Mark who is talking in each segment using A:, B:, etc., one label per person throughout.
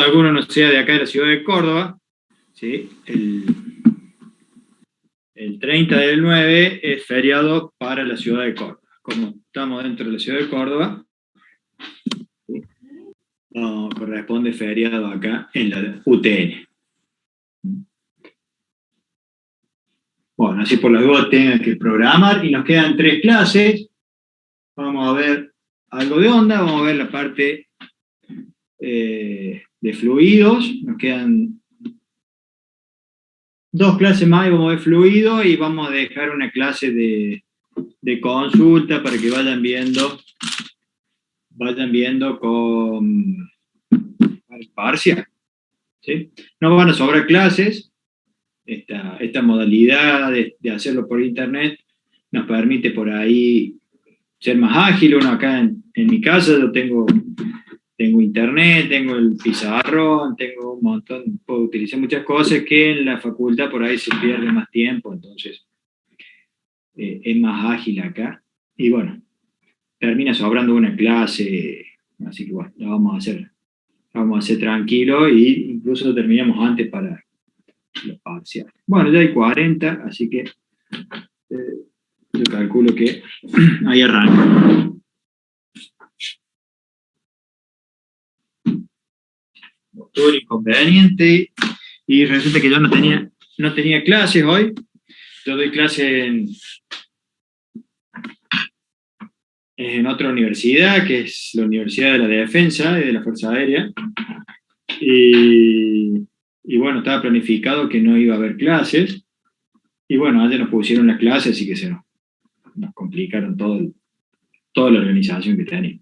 A: alguno no sea de acá de la ciudad de Córdoba, ¿sí? El 30 del 9 es feriado para la ciudad de Córdoba. Como estamos dentro de la ciudad de Córdoba, ¿sí? No corresponde feriado acá en la UTN. Bueno, así por las dudas tengan que programar y nos quedan 3 clases. Vamos a ver algo de onda, vamos a ver la parte de fluidos, nos quedan 2 clases más y vamos a ver fluido y vamos a dejar una clase de consulta para que vayan viendo con parcial, ¿sí? No van a sobrar clases, esta modalidad de hacerlo por internet nos permite por ahí ser más ágil. Uno acá en mi casa yo tengo internet, tengo el pizarrón, tengo un montón, puedo utilizar muchas cosas que en la facultad por ahí se pierde más tiempo, entonces es más ágil acá. Y bueno, termina sobrando una clase, así que bueno, la vamos a hacer tranquilo e incluso terminamos antes para los parciales. Bueno, ya hay 40, así que yo calculo que ahí arranca. Tuve un inconveniente y resulta que yo no tenía clases hoy. Yo doy clase en otra universidad, que es la Universidad de la Defensa y de la Fuerza Aérea. Y bueno, estaba planificado que no iba a haber clases. Y bueno, ayer nos pusieron las clases, así que nos complicaron toda la organización que tenía.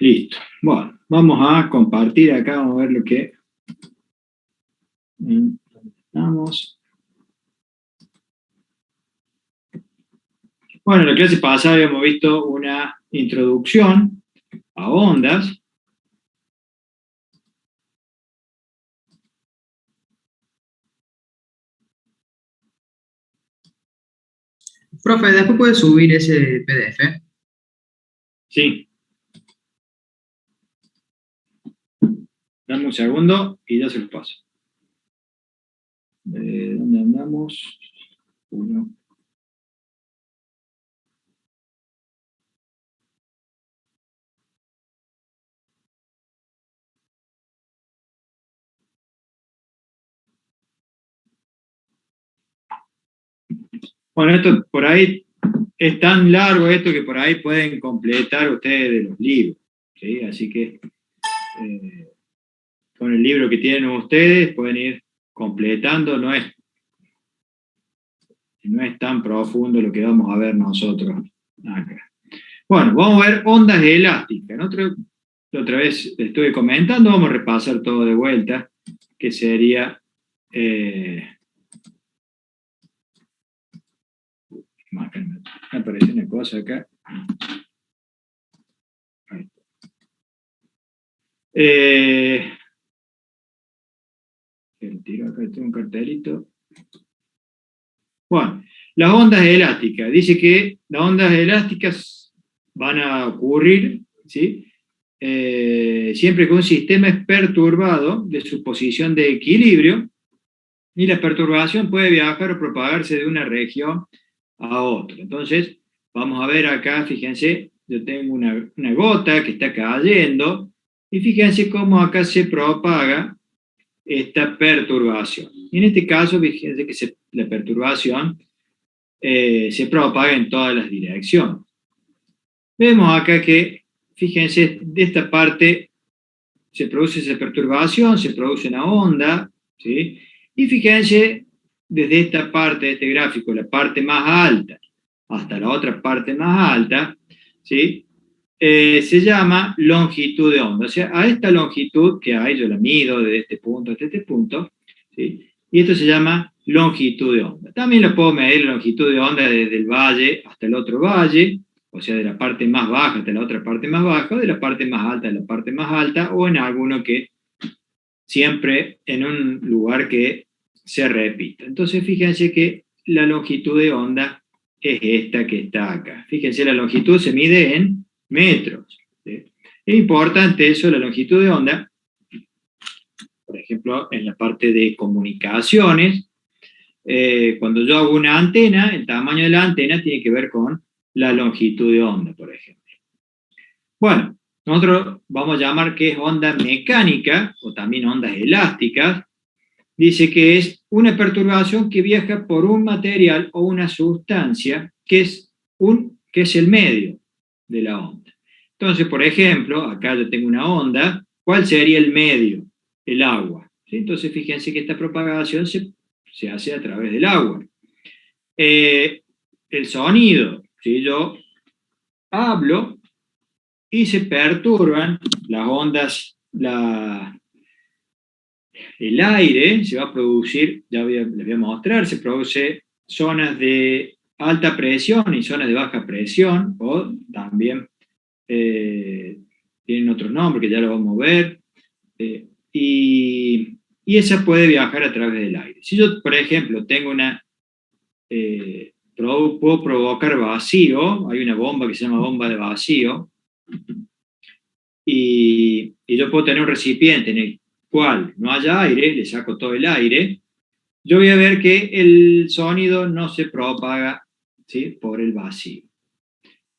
A: Listo. Bueno, vamos a compartir acá, vamos a ver lo que estamos. Bueno, en la clase pasada habíamos visto una introducción a ondas.
B: Profe, ¿después puede subir ese PDF?
A: Sí. Dame un segundo y ya se los paso. ¿Dónde andamos? Uno. Bueno, esto por ahí es tan largo esto que por ahí pueden completar ustedes de los libros, ¿sí? Así que con el libro que tienen ustedes pueden ir completando, no es tan profundo lo que vamos a ver nosotros acá. Bueno, vamos a ver ondas elásticas. La otra vez estuve comentando, vamos a repasar todo de vuelta, que sería... me aparece una cosa acá. Tiro acá, tengo un cartelito. Bueno, las ondas elásticas. Dice que las ondas elásticas van a ocurrir, ¿sí? Siempre que un sistema es perturbado de su posición de equilibrio y la perturbación puede viajar o propagarse de una región a otra. Entonces, vamos a ver acá, fíjense, yo tengo una gota que está cayendo y fíjense cómo acá se propaga esta perturbación. Y en este caso, fíjense que la perturbación se propaga en todas las direcciones. Vemos acá que, fíjense, de esta parte se produce esa perturbación, se produce una onda, ¿sí? Y fíjense, desde esta parte de este gráfico, la parte más alta, hasta la otra parte más alta, ¿sí? se llama longitud de onda. O sea, a esta longitud que hay, yo la mido de este punto hasta este punto, ¿sí? Y esto se llama longitud de onda. También lo puedo medir la longitud de onda desde el valle hasta el otro valle, o sea, de la parte más baja hasta la otra parte más baja, o de la parte más alta a la parte más alta, o en alguno que siempre en un lugar que se repita. Entonces, fíjense que la longitud de onda es esta que está acá. Fíjense, la longitud se mide en metros, ¿sí? Es importante eso, la longitud de onda, por ejemplo, en la parte de comunicaciones. Cuando yo hago una antena, el tamaño de la antena tiene que ver con la longitud de onda, por ejemplo. Bueno, nosotros vamos a llamar que es onda mecánica, o también ondas elásticas. Dice que es una perturbación que viaja por un material o una sustancia que es el medio de la onda. Entonces, por ejemplo, acá yo tengo una onda, ¿cuál sería el medio? El agua. ¿Sí? Entonces, fíjense que esta propagación se hace a través del agua. El sonido, ¿sí? Yo hablo y se perturban las ondas, el aire se va a producir, les voy a mostrar, se produce zonas de alta presión y zonas de baja presión, o también tienen otro nombre que ya lo vamos a ver, y esa puede viajar a través del aire. Si yo, por ejemplo, tengo puedo provocar vacío, hay una bomba que se llama bomba de vacío, y yo puedo tener un recipiente en el cual no haya aire, le saco todo el aire, yo voy a ver que el sonido no se propaga, ¿sí?, por el vacío.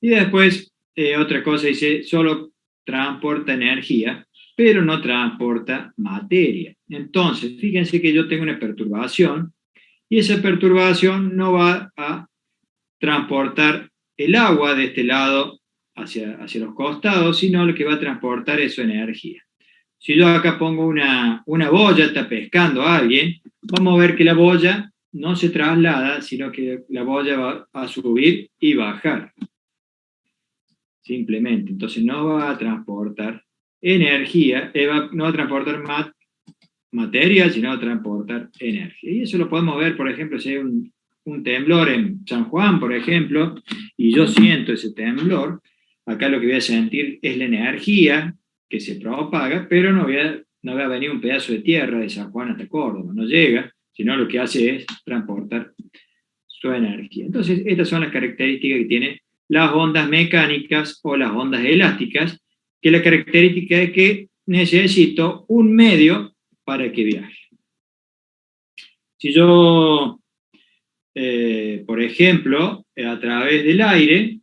A: Y después, otra cosa dice, solo transporta energía, pero no transporta materia. Entonces, fíjense que yo tengo una perturbación, y esa perturbación no va a transportar el agua de este lado hacia los costados, sino lo que va a transportar es su energía. Si yo acá pongo una boya, está pescando a alguien, vamos a ver que la boya no se traslada, sino que la boya va a subir y bajar. Simplemente. Entonces no va a transportar energía, no va a transportar materia, sino va a transportar energía. Y eso lo podemos ver, por ejemplo, si hay un temblor en San Juan, por ejemplo, y yo siento ese temblor, acá lo que voy a sentir es la energía que se propaga, pero no va a venir un pedazo de tierra de San Juan hasta Córdoba, no llega, sino lo que hace es transportar su energía. Entonces, estas son las características que tienen las ondas mecánicas o las ondas elásticas, que la característica es que necesito un medio para que viaje. Si yo, por ejemplo, a través del aire,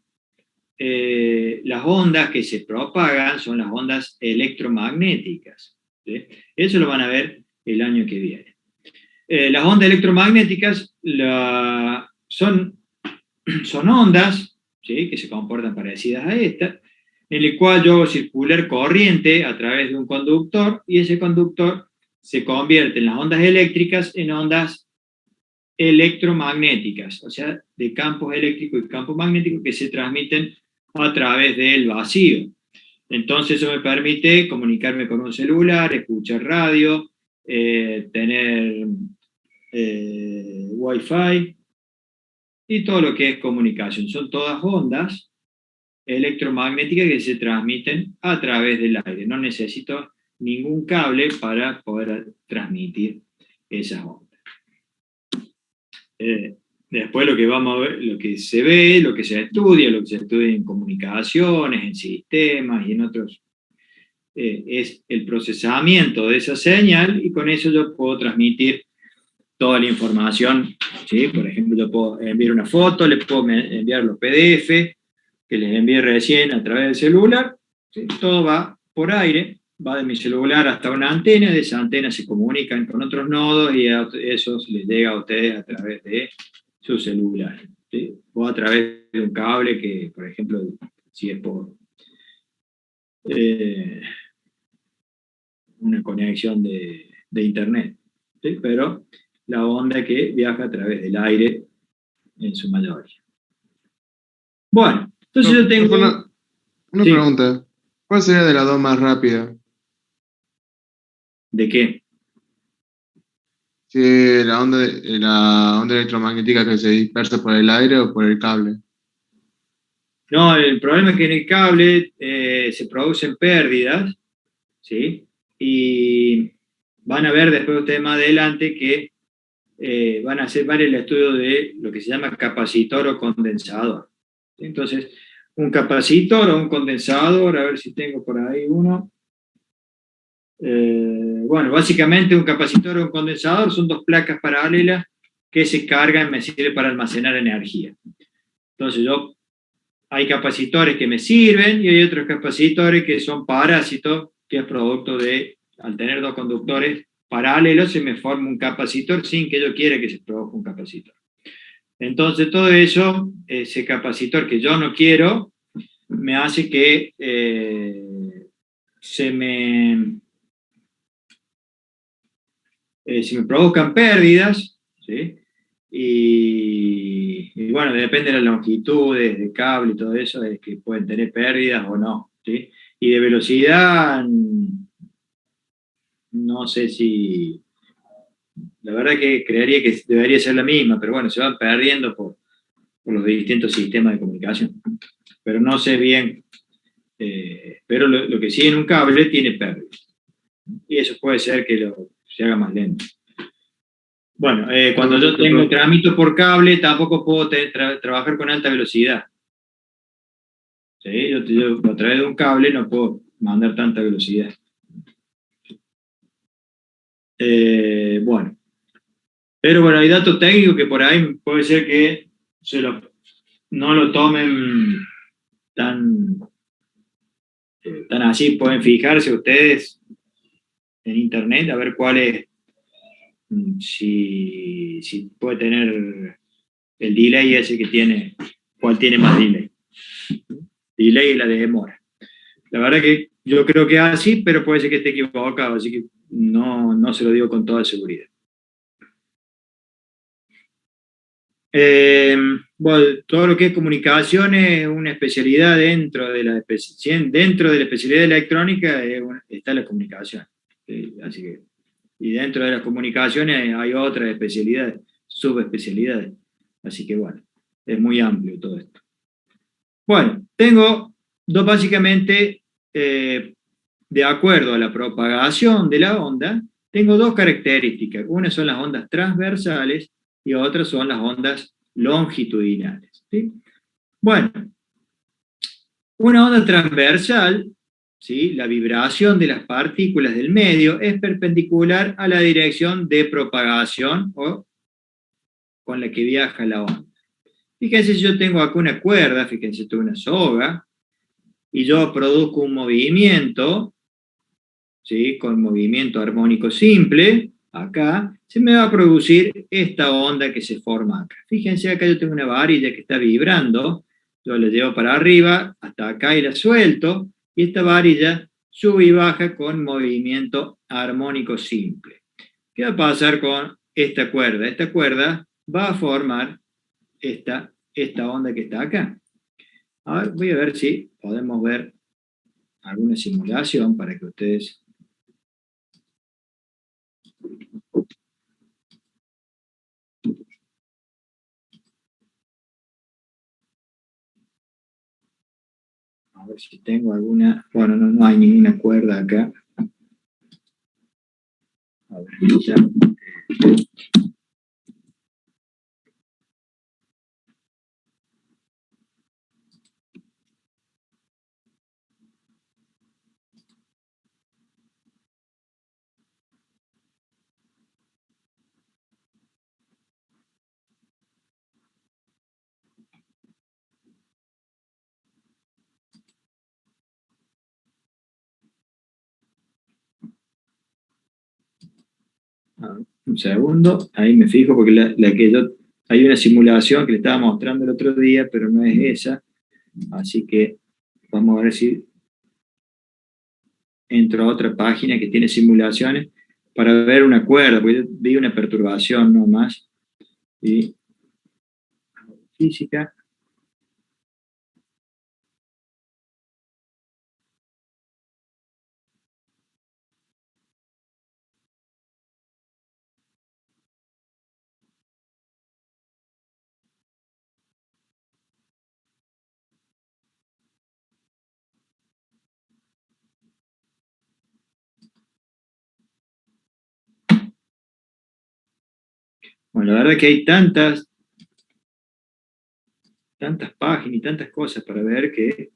A: las ondas que se propagan son las ondas electromagnéticas, ¿sí? Eso lo van a ver el año que viene. Las ondas electromagnéticas son ondas, ¿sí?, que se comportan parecidas a esta, en el cual yo hago circular corriente a través de un conductor, y ese conductor se convierte en las ondas eléctricas en ondas electromagnéticas, o sea, de campos eléctricos y campos magnéticos que se transmiten a través del vacío. Entonces eso me permite comunicarme con un celular, escuchar radio, tener Wi-Fi y todo lo que es comunicación. Son todas ondas electromagnéticas que se transmiten a través del aire. No necesito ningún cable para poder transmitir esas ondas. Después lo que vamos a ver, lo que se ve, lo que se estudia en comunicaciones, en sistemas y en otros, es el procesamiento de esa señal, y con eso yo puedo transmitir toda la información, ¿sí? Por ejemplo, yo puedo enviar una foto, les puedo enviar los PDF que les envié recién a través del celular, ¿sí? Todo va por aire, va de mi celular hasta una antena, de esa antena se comunican con otros nodos y eso les llega a ustedes a través de su celular, ¿sí? O a través de un cable que, por ejemplo, si es por una conexión de internet, ¿sí? Pero la onda que viaja a través del aire en su mayoría. Bueno, entonces yo tengo...
C: Una
A: Sí,
C: pregunta. ¿Cuál sería de las dos más rápida?
A: ¿de qué?
C: Si la onda electromagnética que se dispersa por el aire o por el cable.
A: No, el problema es que en el cable se producen pérdidas, ¿sí? Y van a ver después ustedes más adelante que van a hacer varios estudios de lo que se llama capacitor o condensador. Entonces, un capacitor o un condensador, a ver si tengo por ahí uno. Bueno, básicamente un capacitor o un condensador son dos placas paralelas que se cargan, me sirve para almacenar energía. Entonces, hay capacitores que me sirven y hay otros capacitores que son parásitos, que es producto de, al tener dos conductores paralelos, se me forma un capacitor sin que yo quiera que se produzca un capacitor. Entonces, todo eso, ese capacitor que yo no quiero, me hace que se me se me produzcan pérdidas, ¿sí? Y bueno, depende de las longitudes de cable y todo eso, es que pueden tener pérdidas o no, ¿sí? Y de velocidad, no sé si, la verdad que creería que debería ser la misma, pero bueno, se van perdiendo por los distintos sistemas de comunicación. Pero no sé bien, pero lo que sí en un cable tiene pérdidas. Y eso puede ser que se haga más lento. Bueno, cuando yo
C: Perfecto,
A: tengo
C: profe.
A: tramito por cable, tampoco puedo trabajar con alta velocidad. ¿Sí? Yo a través de un cable no puedo mandar tanta velocidad. Bueno, pero bueno, hay datos técnicos que por ahí puede ser que no lo tomen tan, tan así. Pueden fijarse ustedes en internet a ver cuál es, si puede tener el delay ese que tiene, cuál tiene más delay. Delay y la de demora. La verdad que yo creo que es así, pero puede ser que esté equivocado, así que no se lo digo con toda seguridad. Eh, bueno, todo lo que es comunicación es una especialidad dentro de la especialidad de electrónica está la comunicación. Así que, y dentro de las comunicaciones hay otras especialidades, subespecialidades. Así que bueno, es muy amplio todo esto. Bueno, tengo básicamente, de acuerdo a la propagación de la onda, tengo dos características. Una son las ondas transversales y otras son las ondas longitudinales. ¿Sí? Bueno, una onda transversal, ¿sí? La vibración de las partículas del medio es perpendicular a la dirección de propagación o con la que viaja la onda. Fíjense, si yo tengo acá una cuerda, fíjense, tengo una soga, y yo produzco un movimiento, ¿sí? Con movimiento armónico simple, acá, se me va a producir esta onda que se forma acá. Fíjense, acá yo tengo una varilla que está vibrando, yo la llevo para arriba, hasta acá y la suelto, y esta varilla sube y baja con movimiento armónico simple. ¿Qué va a pasar con esta cuerda? Esta cuerda va a formar esta onda que está acá. A ver, voy a ver si podemos ver alguna simulación para que ustedes... A ver si tengo alguna... Bueno, no hay ninguna cuerda acá. A ver, ya. A ver, un segundo, ahí me fijo porque la que yo... Hay una simulación que le estaba mostrando el otro día, pero no es esa. Así que vamos a ver si entro a otra página que tiene simulaciones para ver una cuerda, porque yo vi una perturbación nomás. Y física. Bueno, la verdad que hay tantas páginas y tantas cosas para ver que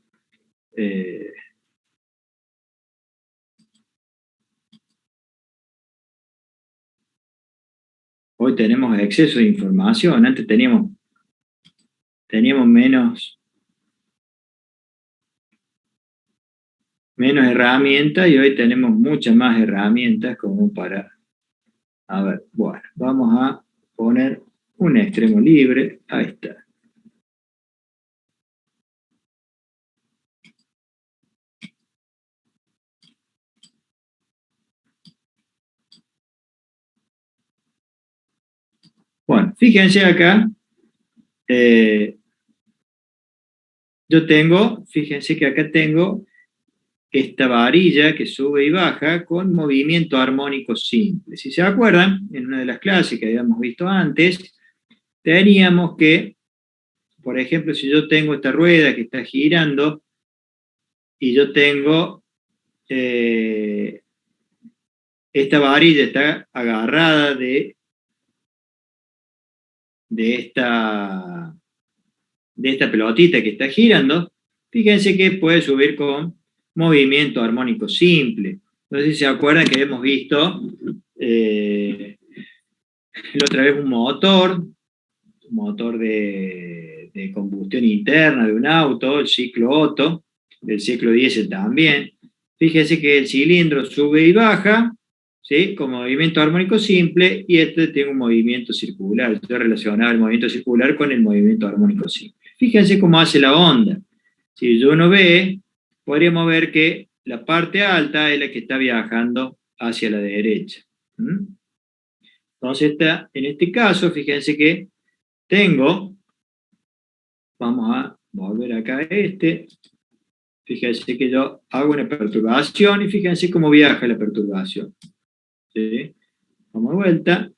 A: hoy tenemos exceso de información. Antes teníamos menos herramientas y hoy tenemos muchas más herramientas como para... A ver, bueno, vamos a poner un extremo libre. Ahí está. Bueno, fíjense acá. Fíjense que acá tengo esta varilla que sube y baja con movimiento armónico simple. Si se acuerdan, en una de las clases que habíamos visto antes, teníamos que, por ejemplo, si yo tengo esta rueda que está girando y yo tengo esta varilla está agarrada de esta pelotita que está girando, fíjense que puede subir con movimiento armónico simple. No sé si se acuerdan que hemos visto la otra vez un motor de combustión interna de un auto, el ciclo Otto, del ciclo diésel también. Fíjense que el cilindro sube y baja, ¿sí? Con movimiento armónico simple, y este tiene un movimiento circular. Yo relacionaba el movimiento circular con el movimiento armónico simple. Fíjense cómo hace la onda. Si uno ve, podríamos ver que la parte alta es la que está viajando hacia la derecha. Entonces, en este caso, fíjense que vamos a volver acá a fíjense que yo hago una perturbación y fíjense cómo viaja la perturbación. ¿Sí? Vamos de vuelta.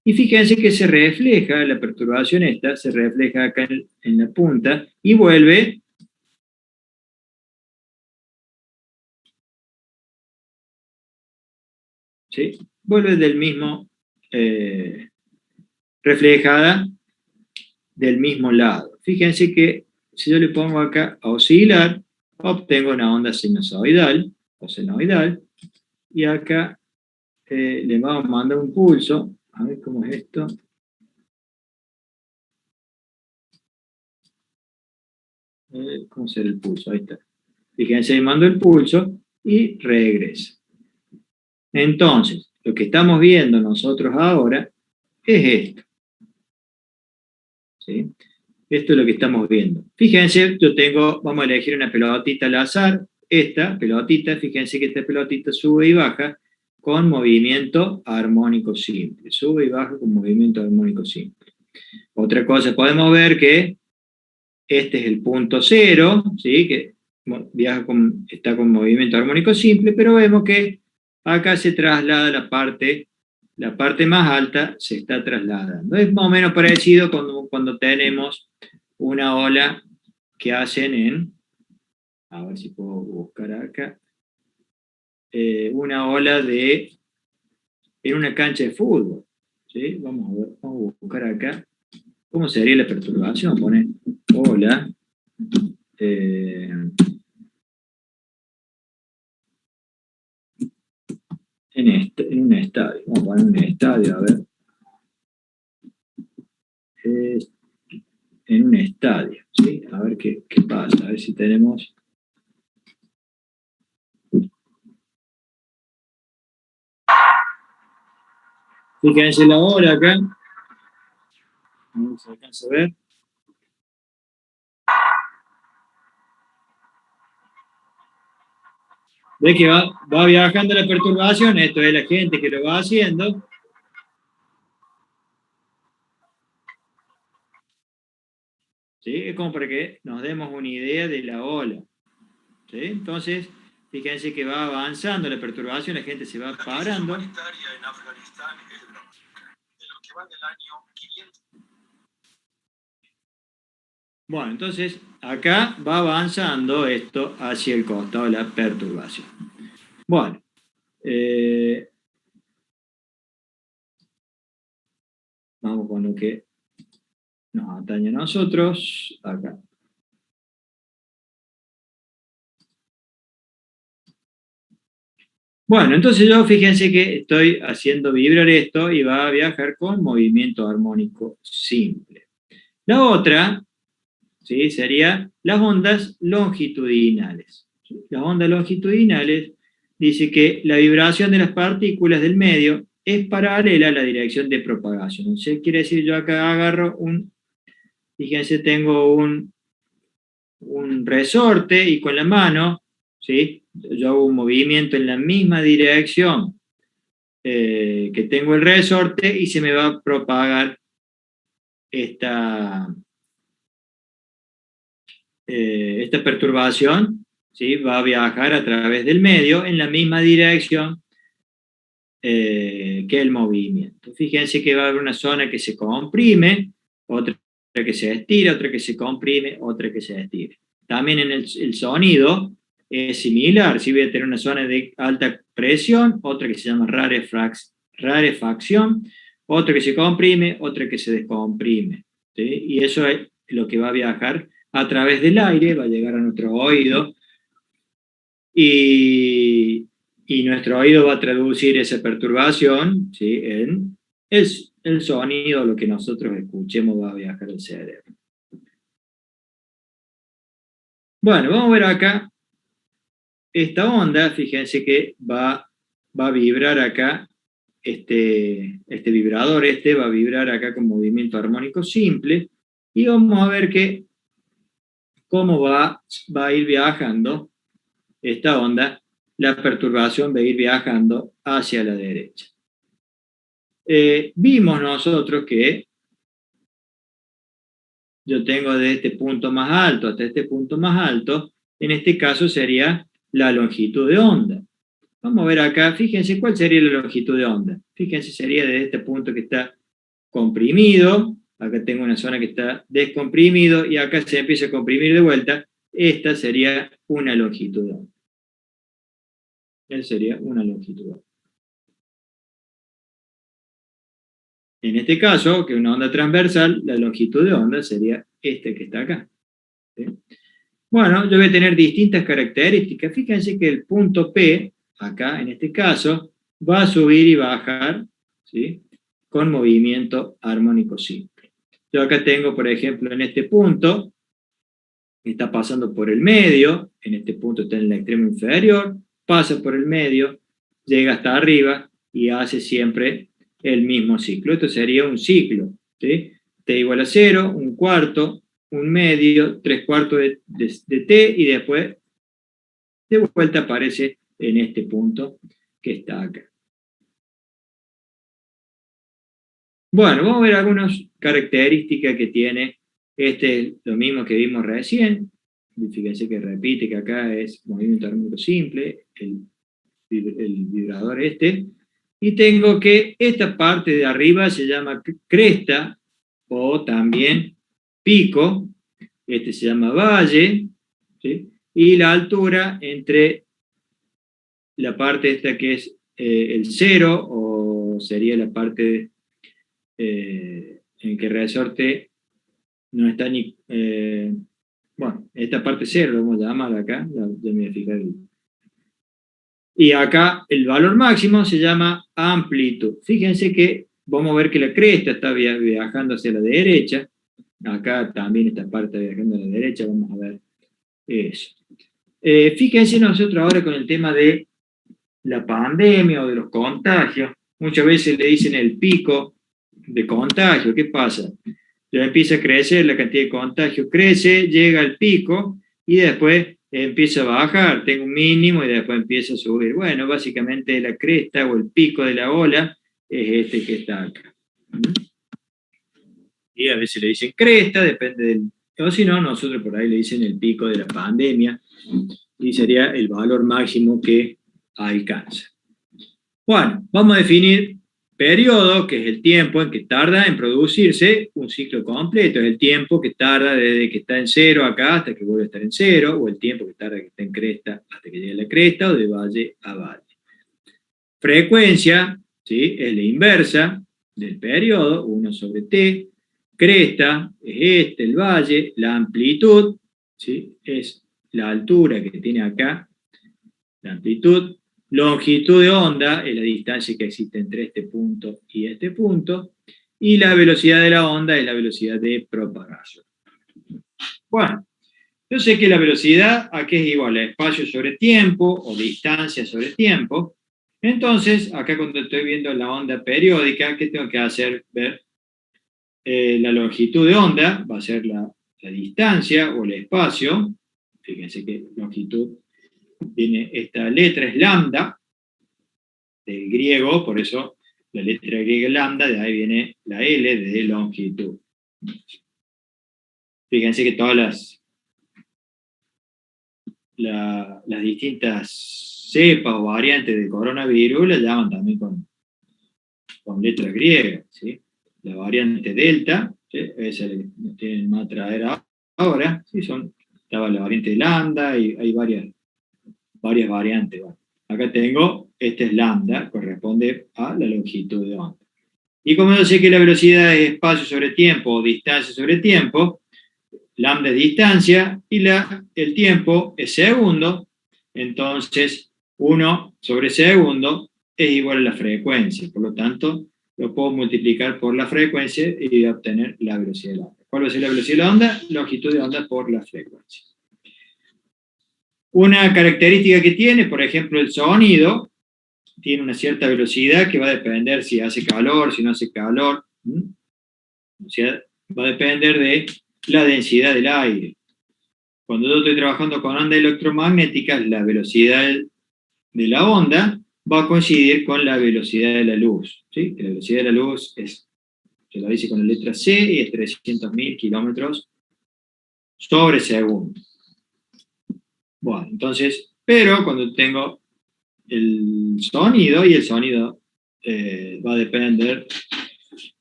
A: Y fíjense que se refleja, la perturbación se refleja acá en la punta y vuelve ¿sí? Vuelve del mismo, reflejada del mismo lado. Fíjense que si yo le pongo acá a oscilar, obtengo una onda sinusoidal o senoidal, y acá le vamos a mandar un pulso. A ver cómo es esto. ¿Cómo será el pulso? Ahí está. Fíjense, mando el pulso y regresa. Entonces, lo que estamos viendo nosotros ahora es esto. ¿Sí? Esto es lo que estamos viendo. Fíjense, vamos a elegir una pelotita al azar. Esta pelotita, fíjense que esta pelotita sube y baja con movimiento armónico simple. Sube y baja con movimiento armónico simple. Otra cosa, podemos ver que este es el punto cero, ¿sí? Que está con movimiento armónico simple, pero vemos que acá se traslada la parte más alta se está trasladando. Es más o menos parecido cuando tenemos una ola que hacen a ver si puedo buscar acá, una ola en una cancha de fútbol. ¿Sí? Vamos a buscar acá. ¿Cómo sería la perturbación? Pone ola. En un estadio. Vamos a poner un estadio, a ver. En un estadio, ¿sí? A ver qué pasa, a ver si tenemos... Fíjense la hora acá. A ver si alcanza a ver. Ve que va viajando la perturbación, esto es la gente que lo va haciendo. ¿Sí? Es como para que nos demos una idea de la ola. ¿Sí? Entonces, fíjense que va avanzando la perturbación, la gente se va parando. En Afganistán es de lo que va del año 500. Bueno, entonces acá va avanzando esto hacia el costado de la perturbación. Bueno, Vamos con lo que nos atañe a nosotros, acá. Bueno, entonces yo fíjense que estoy haciendo vibrar esto y va a viajar con movimiento armónico simple. La otra, ¿sí?, sería las ondas longitudinales. Las ondas longitudinales dice que la vibración de las partículas del medio es paralela a la dirección de propagación. Quiere decir, yo acá agarro fíjense, tengo un resorte y con la mano, ¿sí?, yo hago un movimiento en la misma dirección que tengo el resorte y se me va a propagar esta perturbación, ¿sí?, va a viajar a través del medio en la misma dirección que el movimiento. Fíjense que va a haber una zona que se comprime, otra que se estira, otra que se comprime, otra que se estira. También en el sonido es similar, si voy a tener una zona de alta presión, otra que se llama rarefacción, otra que se comprime, otra que se descomprime, ¿sí? Y eso es lo que va a viajar a través del aire, va a llegar a nuestro oído, y nuestro oído va a traducir esa perturbación, ¿sí?, en el sonido, lo que nosotros escuchemos va a viajar al cerebro. Bueno, vamos a ver acá esta onda, fíjense que va a vibrar acá, este vibrador va a vibrar acá con movimiento armónico simple, y vamos a ver cómo va a ir viajando esta onda. La perturbación va a ir viajando hacia la derecha. Vimos nosotros que yo tengo de este punto más alto hasta este punto más alto, en este caso sería la longitud de onda. Vamos a ver acá, fíjense cuál sería la longitud de onda. Fíjense, sería desde este punto que está comprimido, acá tengo una zona que está descomprimido, y acá se empieza a comprimir de vuelta. Esta sería una longitud de onda. Esa sería una longitud de onda. En este caso, que es una onda transversal, la longitud de onda sería este que está acá, ¿sí? Bueno, yo voy a tener distintas características. Fíjense que el punto P, acá en este caso, va a subir y bajar, ¿sí?, con movimiento armónico simple. Yo acá tengo, por ejemplo, en este punto, está pasando por el medio, en este punto está en el extremo inferior, pasa por el medio, llega hasta arriba y hace siempre el mismo ciclo. Esto sería un ciclo, ¿sí? T igual a 0, un cuarto, un medio, 3/4 de T, y después de vuelta aparece en este punto que está acá. Bueno, vamos a ver algunas características que tiene lo mismo que vimos recién. Fíjense que repite que acá es movimiento armónico simple, el vibrador y tengo que esta parte de arriba se llama cresta, o también pico, se llama valle, ¿sí?, y la altura entre la parte esta que es el cero, o sería la parte en que el resorte no está ni... bueno, esta parte cero, lo vamos a llamar acá, ya me voy a fijar. Y acá el valor máximo se llama amplitud. Fíjense que vamos a ver que la cresta está viajando hacia la derecha. Acá también esta parte está viajando a la derecha, vamos a ver eso. Fíjense nosotros ahora con el tema de la pandemia o de los contagios, muchas veces le dicen el pico de contagio. ¿Qué pasa? Ya empieza a crecer, la cantidad de contagios crece, llega al pico y después empieza a bajar, tengo un mínimo y después empieza a subir. Bueno, básicamente la cresta o el pico de la ola es este que está acá. Y a veces le dicen cresta, depende del... O si no, nosotros por ahí le dicen el pico de la pandemia, y sería el valor máximo que alcanza. Bueno, vamos a definir periodo, que es el tiempo en que tarda en producirse un ciclo completo. Es el tiempo que tarda desde que está en cero acá hasta que vuelve a estar en cero, o el tiempo que tarda que está en cresta hasta que llegue a la cresta, o de valle a valle. Frecuencia, ¿sí?, es la inversa del periodo, 1 sobre t, cresta es el valle, la amplitud, ¿sí? Es la altura que tiene acá, la amplitud, longitud de onda es la distancia que existe entre este punto y este punto, y la velocidad de la onda es la velocidad de propagación. Bueno, yo sé que la velocidad aquí es igual a espacio sobre tiempo o distancia sobre tiempo. Entonces, acá cuando estoy viendo la onda periódica, ¿qué tengo que hacer? Ver la longitud de onda, va a ser la distancia o el espacio. Fíjense que longitud tiene esta letra, es lambda, del griego, por eso la letra griega es lambda, de ahí viene la L de longitud. Fíjense que todas las distintas cepas o variantes del coronavirus las llaman también con letra griega, ¿sí? La variante delta, ¿sí? Esa nos tienen más a traer ahora, ¿sí? Estaba la variante lambda y hay varias variantes. Bueno, acá tengo, esta es lambda, corresponde a la longitud de onda. Y como yo sé que la velocidad es espacio sobre tiempo o distancia sobre tiempo, lambda es distancia y el tiempo es segundo, entonces 1 sobre segundo es igual a la frecuencia, por lo tanto lo puedo multiplicar por la frecuencia y voy a obtener la velocidad de la onda. ¿Cuál va a ser la velocidad de la onda? Longitud de onda por la frecuencia. Una característica que tiene, por ejemplo, el sonido, tiene una cierta velocidad que va a depender si hace calor, si no hace calor. O sea, va a depender de la densidad del aire. Cuando yo estoy trabajando con ondas electromagnéticas, la velocidad de la onda va a coincidir con la velocidad de la luz. ¿Sí? La velocidad de la luz se lo dice con la letra C y es 300.000 kilómetros sobre segundo. Bueno, entonces, pero cuando tengo el sonido, y el sonido va a depender,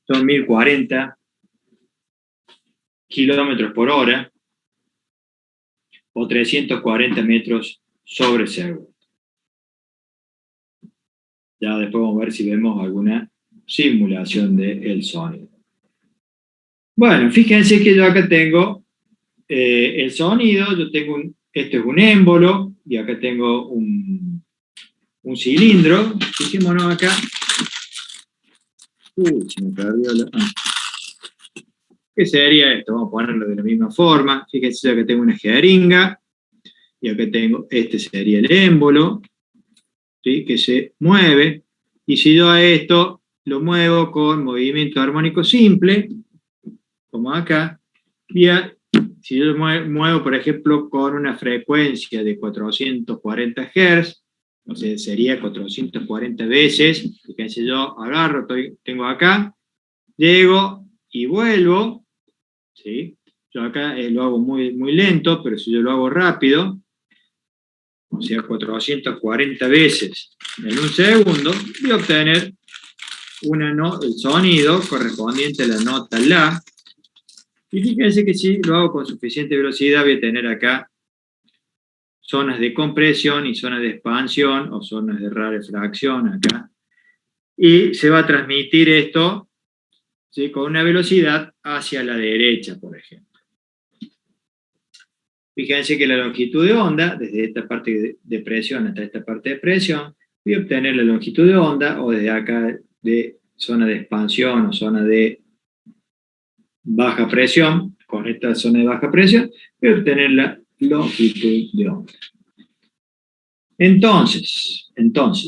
A: son 1040 kilómetros por hora, o 340 metros sobre segundo. Ya después vamos a ver si vemos alguna simulación del sonido. Bueno, fíjense que yo acá tengo el sonido, este es un émbolo, y acá tengo un cilindro. Fijémonos acá. Se me perdió ¿Qué sería esto? Vamos a ponerlo de la misma forma. Fíjense, acá tengo una jeringa, y acá tengo, este sería el émbolo, ¿sí? Que se mueve, y si yo a esto lo muevo con movimiento armónico simple, como acá, si yo lo muevo, por ejemplo, con una frecuencia de 440 Hz, o sea, sería 440 veces, fíjense, yo agarro, tengo acá, llego y vuelvo, ¿sí? Yo acá lo hago muy, muy lento, pero si yo lo hago rápido, o sea, 440 veces en un segundo, voy a obtener el sonido correspondiente a la nota La. Y fíjense que si lo hago con suficiente velocidad, voy a tener acá zonas de compresión y zonas de expansión, o zonas de rarefacción acá. Y se va a transmitir esto, ¿sí? Con una velocidad hacia la derecha, por ejemplo. Fíjense que la longitud de onda, desde esta parte de presión hasta esta parte de presión, voy a obtener la longitud de onda, o desde acá de zona de expansión o zona de baja presión, con esta zona de baja presión, voy a obtener la longitud de onda. Entonces,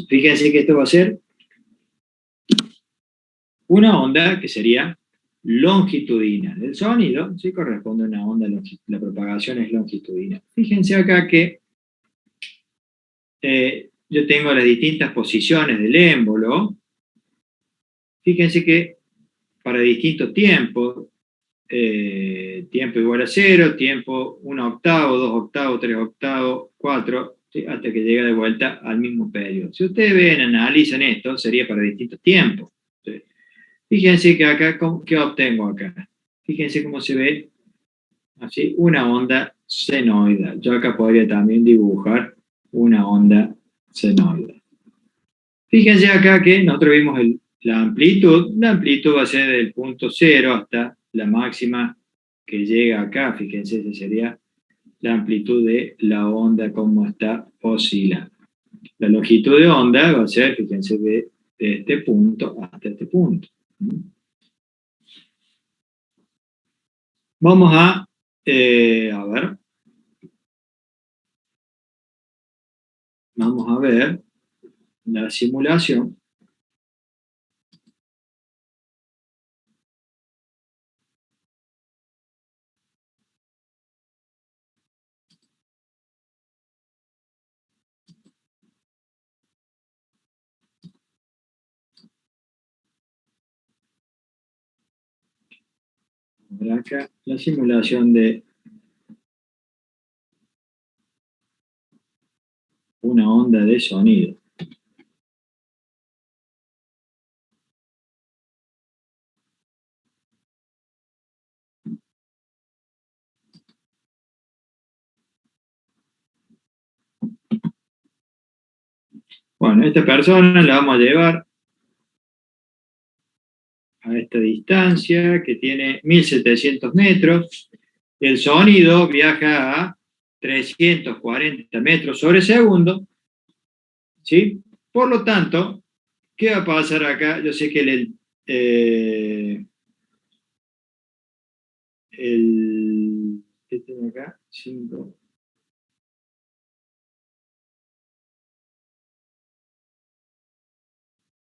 A: fíjense que esto va a ser una onda que sería longitudinal. El sonido sí corresponde a una onda, la propagación es longitudinal. Fíjense acá que yo tengo las distintas posiciones del émbolo. Fíjense que para distintos tiempos, tiempo igual a 0, tiempo 1 octavo, 2 octavos, 3 octavos, 4, ¿sí? Hasta que llega de vuelta al mismo periodo. Si ustedes ven, analizan esto, sería para distintos tiempos. ¿Sí? Fíjense que acá, ¿qué obtengo acá? Fíjense cómo se ve así, una onda senoidal. Yo acá podría también dibujar una onda senoidal. Fíjense acá que nosotros vimos la amplitud va a ser del punto 0 hasta la máxima que llega acá. Fíjense, esa sería la amplitud de la onda, cómo está oscilando. La longitud de onda va a ser, fíjense, de este punto hasta este punto. Vamos a ver. Vamos a ver la simulación. Vamos a ver acá la simulación de una onda de sonido. Bueno, esta persona la vamos a llevar a esta distancia que tiene 1700 metros. El sonido viaja a 340 metros sobre segundo, ¿sí? Por lo tanto, ¿qué va a pasar acá? Yo sé que ¿qué tengo acá? 5.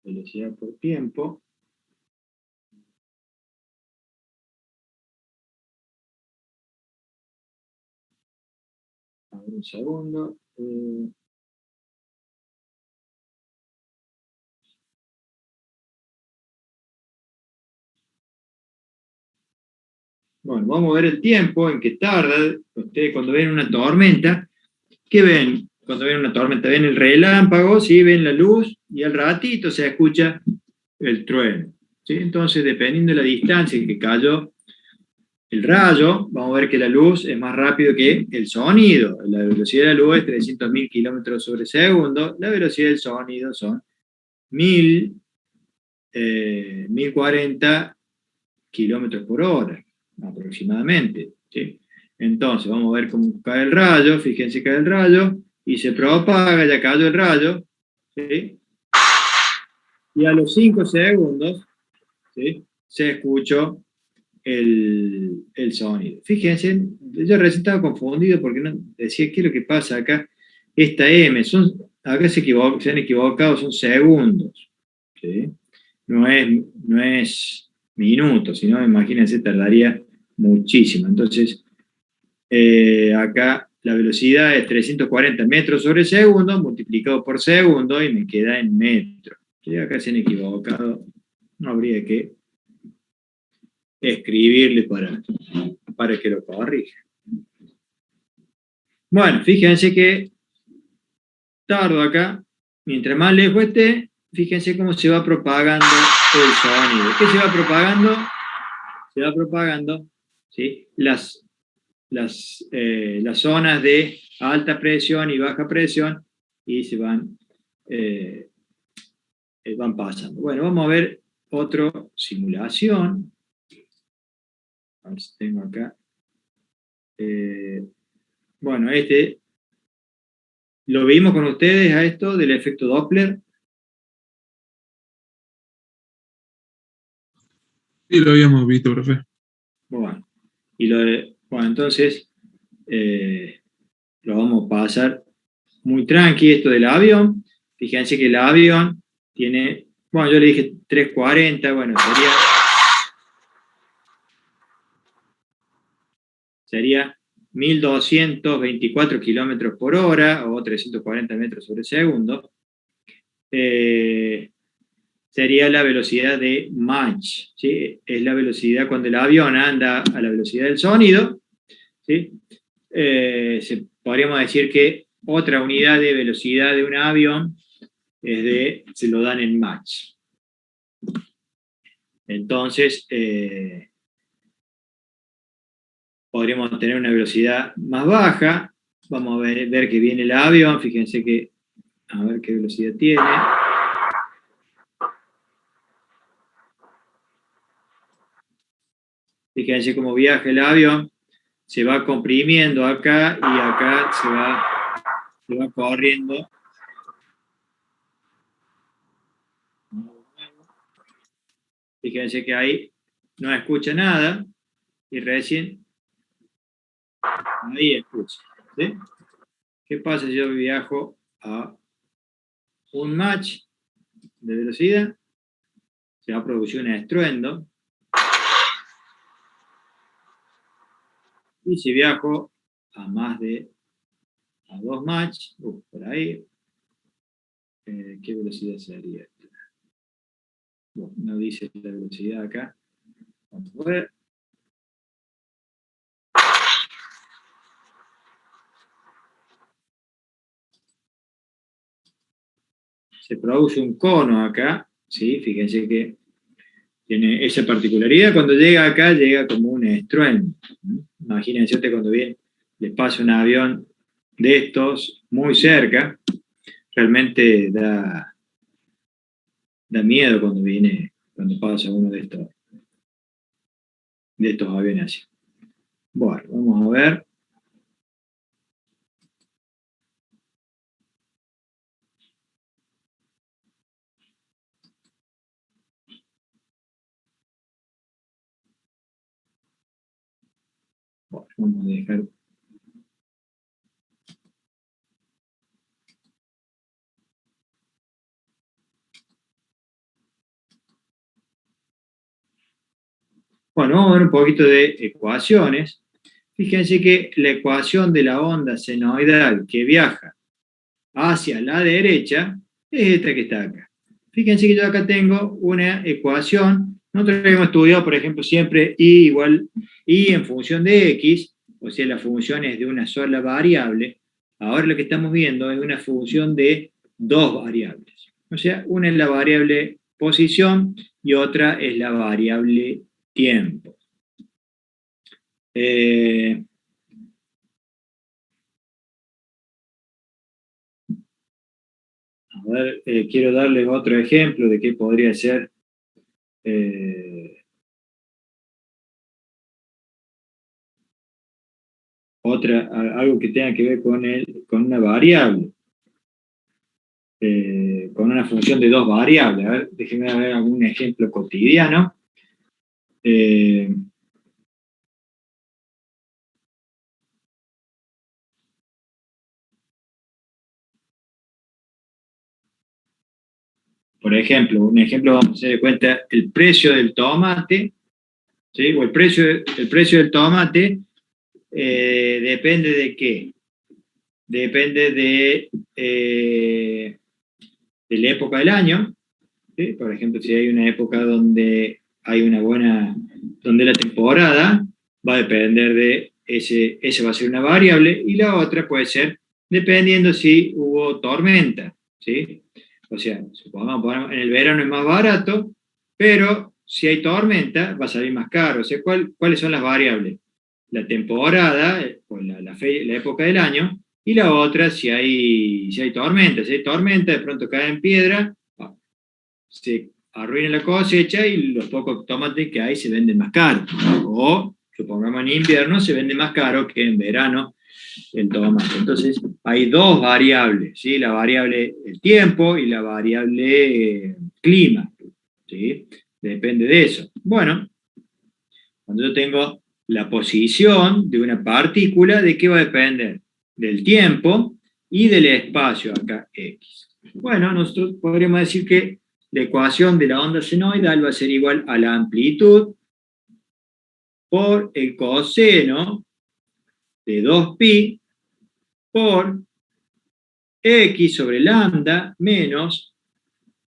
A: Velocidad por tiempo. A ver, un segundo. Bueno, vamos a ver el tiempo en que tarda. Ustedes cuando ven una tormenta, ¿qué ven? Cuando ven una tormenta, ven el relámpago, ¿sí? Ven la luz y al ratito se escucha el trueno, ¿sí? Entonces, dependiendo de la distancia en que cayó el rayo, vamos a ver que la luz es más rápido que el sonido. La velocidad de la luz es 300.000 kilómetros sobre segundo. La velocidad del sonido son 1040 kilómetros por hora, aproximadamente, ¿sí? Entonces, vamos a ver cómo cae el rayo. Fíjense, cae el rayo y se propaga, ya cayó el rayo, ¿sí? Y a los 5 segundos, ¿sí?, se escuchó el sonido. Fíjense, yo recién estaba confundido porque no, decía, ¿qué es lo que pasa acá? Esta M, acá se han equivocado, son segundos, ¿sí? No es minutos, sino, imagínense, tardaría muchísimo. Entonces, acá la velocidad es 340 metros sobre segundo, multiplicado por segundo, y me queda en metros. ¿Sí? Acá se han equivocado, no habría que escribirle para que lo corrija. Bueno, fíjense que tardo acá, mientras más lejos esté, fíjense cómo se va propagando el sonido. ¿Qué se va propagando? Se va propagando, ¿sí?, las zonas de alta presión y baja presión, y se van pasando. Bueno, vamos a ver otra simulación. A ver si tengo acá. Bueno, lo vimos con ustedes a esto del efecto Doppler.
D: Sí, lo habíamos visto, profe.
A: Bueno, bueno, entonces lo vamos a pasar muy tranqui, esto del avión. Fíjense que el avión tiene, bueno, yo le dije 340, bueno, sería 1224 kilómetros por hora, o 340 metros sobre segundo. Sería la velocidad de Mach, ¿sí? Es la velocidad cuando el avión anda a la velocidad del sonido, ¿sí? Podríamos decir que otra unidad de velocidad de un avión se lo dan en Mach. Entonces, podríamos tener una velocidad más baja. Vamos a ver que viene el avión. Fíjense que, a ver qué velocidad tiene. Fíjense cómo viaja el avión, se va comprimiendo acá y acá se va corriendo. Fíjense que ahí no escucha nada y recién ahí escucha. ¿Sí? ¿Qué pasa si yo viajo a un Mach de velocidad? Se va a producir un estruendo. Y si viajo a más de a 2 Mach, por ahí, ¿qué velocidad sería esta? Bueno, no dice la velocidad acá. Vamos a ver. Se produce un cono acá, ¿sí? Fíjense que tiene esa particularidad. Cuando llega acá, llega como un estruendo. Imagínense cuando viene, les pasa un avión de estos muy cerca, realmente da miedo cuando pasa uno de estos aviones así. Bueno, vamos a ver. Bueno, vamos a dejar. Bueno, vamos a ver un poquito de ecuaciones. Fíjense que la ecuación de la onda senoidal que viaja hacia la derecha es esta que está acá. Fíjense que yo acá tengo una ecuación. Nosotros hemos estudiado, por ejemplo, siempre y igual y en función de x, o sea, la función es de una sola variable. Ahora lo que estamos viendo es una función de dos variables. O sea, una es la variable posición y otra es la variable tiempo. A ver, quiero darles otro ejemplo de qué podría ser algo que tenga que ver con una variable, con una función de dos variables. A ver, déjenme ver algún ejemplo cotidiano. Por ejemplo, un ejemplo, vamos a hacer de cuenta el precio del tomate, ¿sí? O el precio del tomate depende de qué. Depende de la época del año, ¿sí? Por ejemplo, si hay una época donde hay donde la temporada va a depender de esa va a ser una variable, y la otra puede ser dependiendo si hubo tormenta, ¿sí? O sea, supongamos, en el verano es más barato, pero si hay tormenta va a salir más caro. O sea, ¿cuáles son las variables? La temporada, o la época del año, y la otra si hay tormenta. Si hay tormenta, de pronto cae en piedra, se arruina la cosecha y los pocos tomates que hay se venden más caros. O, supongamos en invierno, se vende más caro que en verano el tomate. Entonces, hay dos variables, ¿sí? La variable el tiempo y la variable clima, ¿sí? Depende de eso. Bueno, cuando yo tengo la posición de una partícula, ¿de qué va a depender? Del tiempo y del espacio, acá x. Bueno, nosotros podríamos decir que la ecuación de la onda senoidal va a ser igual a la amplitud por el coseno de 2pi por x sobre lambda menos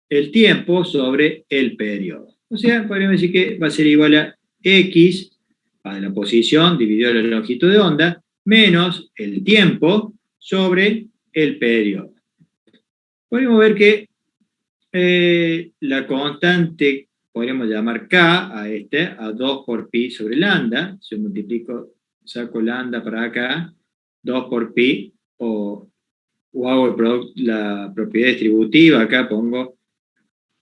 A: el tiempo sobre el periodo. O sea, podríamos decir que va a ser igual a x, a la posición dividido la longitud de onda, menos el tiempo sobre el periodo. Podríamos ver que la constante, podríamos llamar K a 2 por pi sobre lambda. Si yo multiplico, saco lambda para acá, 2 por pi, o hago la propiedad distributiva, acá pongo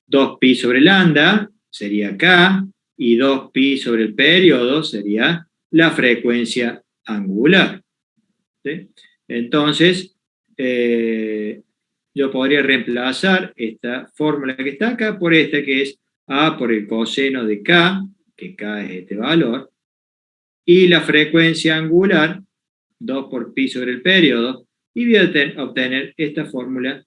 A: 2pi sobre lambda, sería K, y 2pi sobre el periodo sería la frecuencia angular. ¿Sí? Entonces, yo podría reemplazar esta fórmula que está acá por esta que es A por el coseno de K, que K es este valor, y la frecuencia angular, 2 por pi sobre el periodo, y voy a obtener esta fórmula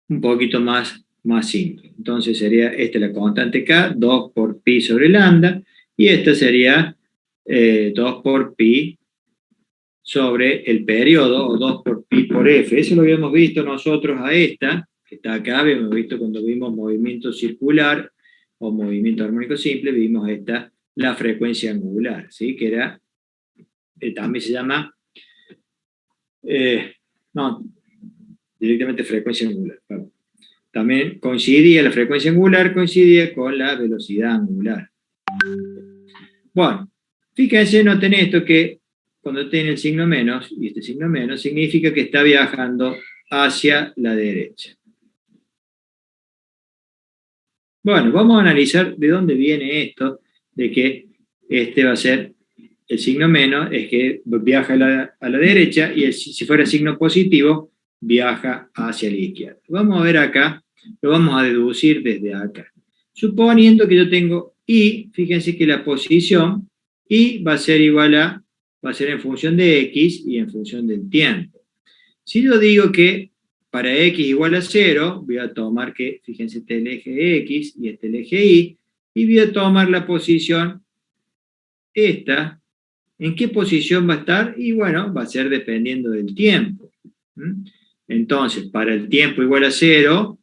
A: un poquito más simple. Entonces sería esta la constante K, 2 por pi sobre lambda, y esta sería 2 por pi sobre el periodo, o 2 por pi por f. Eso lo habíamos visto nosotros a esta, que está acá, habíamos visto cuando vimos movimiento circular o movimiento armónico simple, vimos esta, la frecuencia angular, ¿sí? Que era, también se llama, no, directamente frecuencia angular, perdón. También coincidía, la frecuencia angular coincidía con la velocidad angular. Bueno, fíjense, noten esto que cuando tiene el signo menos, y este signo menos, significa que está viajando hacia la derecha. Bueno, vamos a analizar de dónde viene esto, de que este va a ser el signo menos, es que viaja a la derecha, y si fuera signo positivo, viaja hacia la izquierda. Vamos a ver acá, lo vamos a deducir desde acá. Suponiendo que yo tengo y, fíjense que la posición y va a ser igual a, va a ser en función de x y en función del tiempo. Si yo digo que para x igual a 0, voy a tomar que, fíjense, este es el eje x y este es el eje y voy a tomar la posición esta. ¿En qué posición va a estar? Y bueno, va a ser dependiendo del tiempo. Entonces, para el tiempo igual a 0,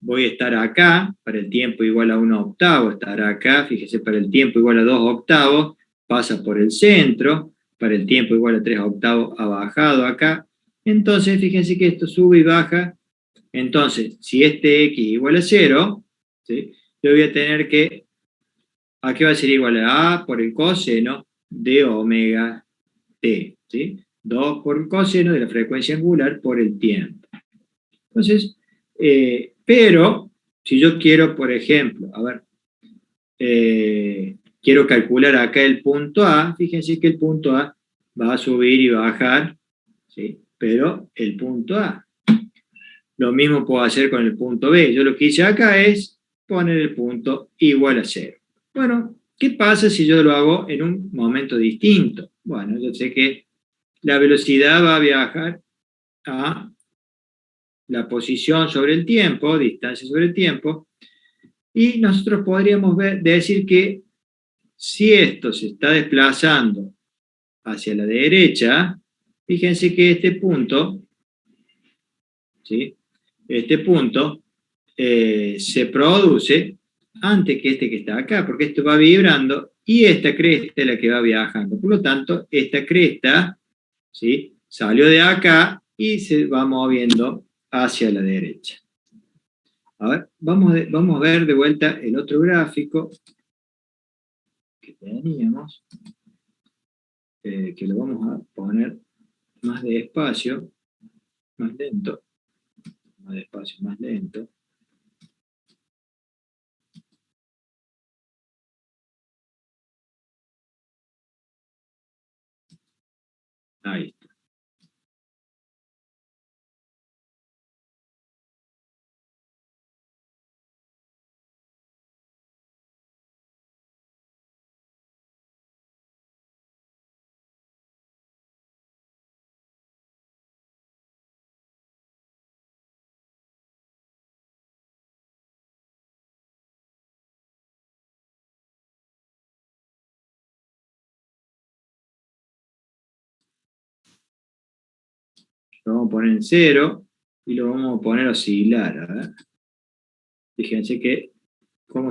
A: voy a estar acá, para el tiempo igual a 1 octavo, estará acá, fíjese, para el tiempo igual a 2 octavos, pasa por el centro, para el tiempo igual a 3 octavos, ha bajado acá. Entonces, fíjense que esto sube y baja. Entonces, si este x igual a 0, ¿sí? Yo voy a tener que, ¿a qué va a ser igual a A por el coseno de omega t? ¿Sí? 2 por el coseno de la frecuencia angular por el tiempo. Entonces, pero si yo quiero, por ejemplo, a ver, quiero calcular acá el punto A, fíjense que el punto A va a subir y bajar, ¿sí? Pero el punto A. Lo mismo puedo hacer con el punto B. Yo lo que hice acá es poner el punto igual a 0. Bueno, ¿qué pasa si yo lo hago en un momento distinto? Bueno, yo sé que la velocidad va a viajar a la posición sobre el tiempo, distancia sobre el tiempo, y nosotros podríamos decir que si esto se está desplazando hacia la derecha, fíjense que este punto, ¿sí? Este punto se produce antes que este que está acá, porque esto va vibrando y esta cresta es la que va viajando. Por lo tanto, esta cresta, ¿sí? Salió de acá y se va moviendo hacia la derecha. A ver, vamos a ver de vuelta el otro gráfico que teníamos, que lo vamos a poner más despacio, más lento, más despacio, más lento. Ahí está. Lo vamos a poner en 0 y lo vamos a poner a oscilar. A ver. Fíjense que cómo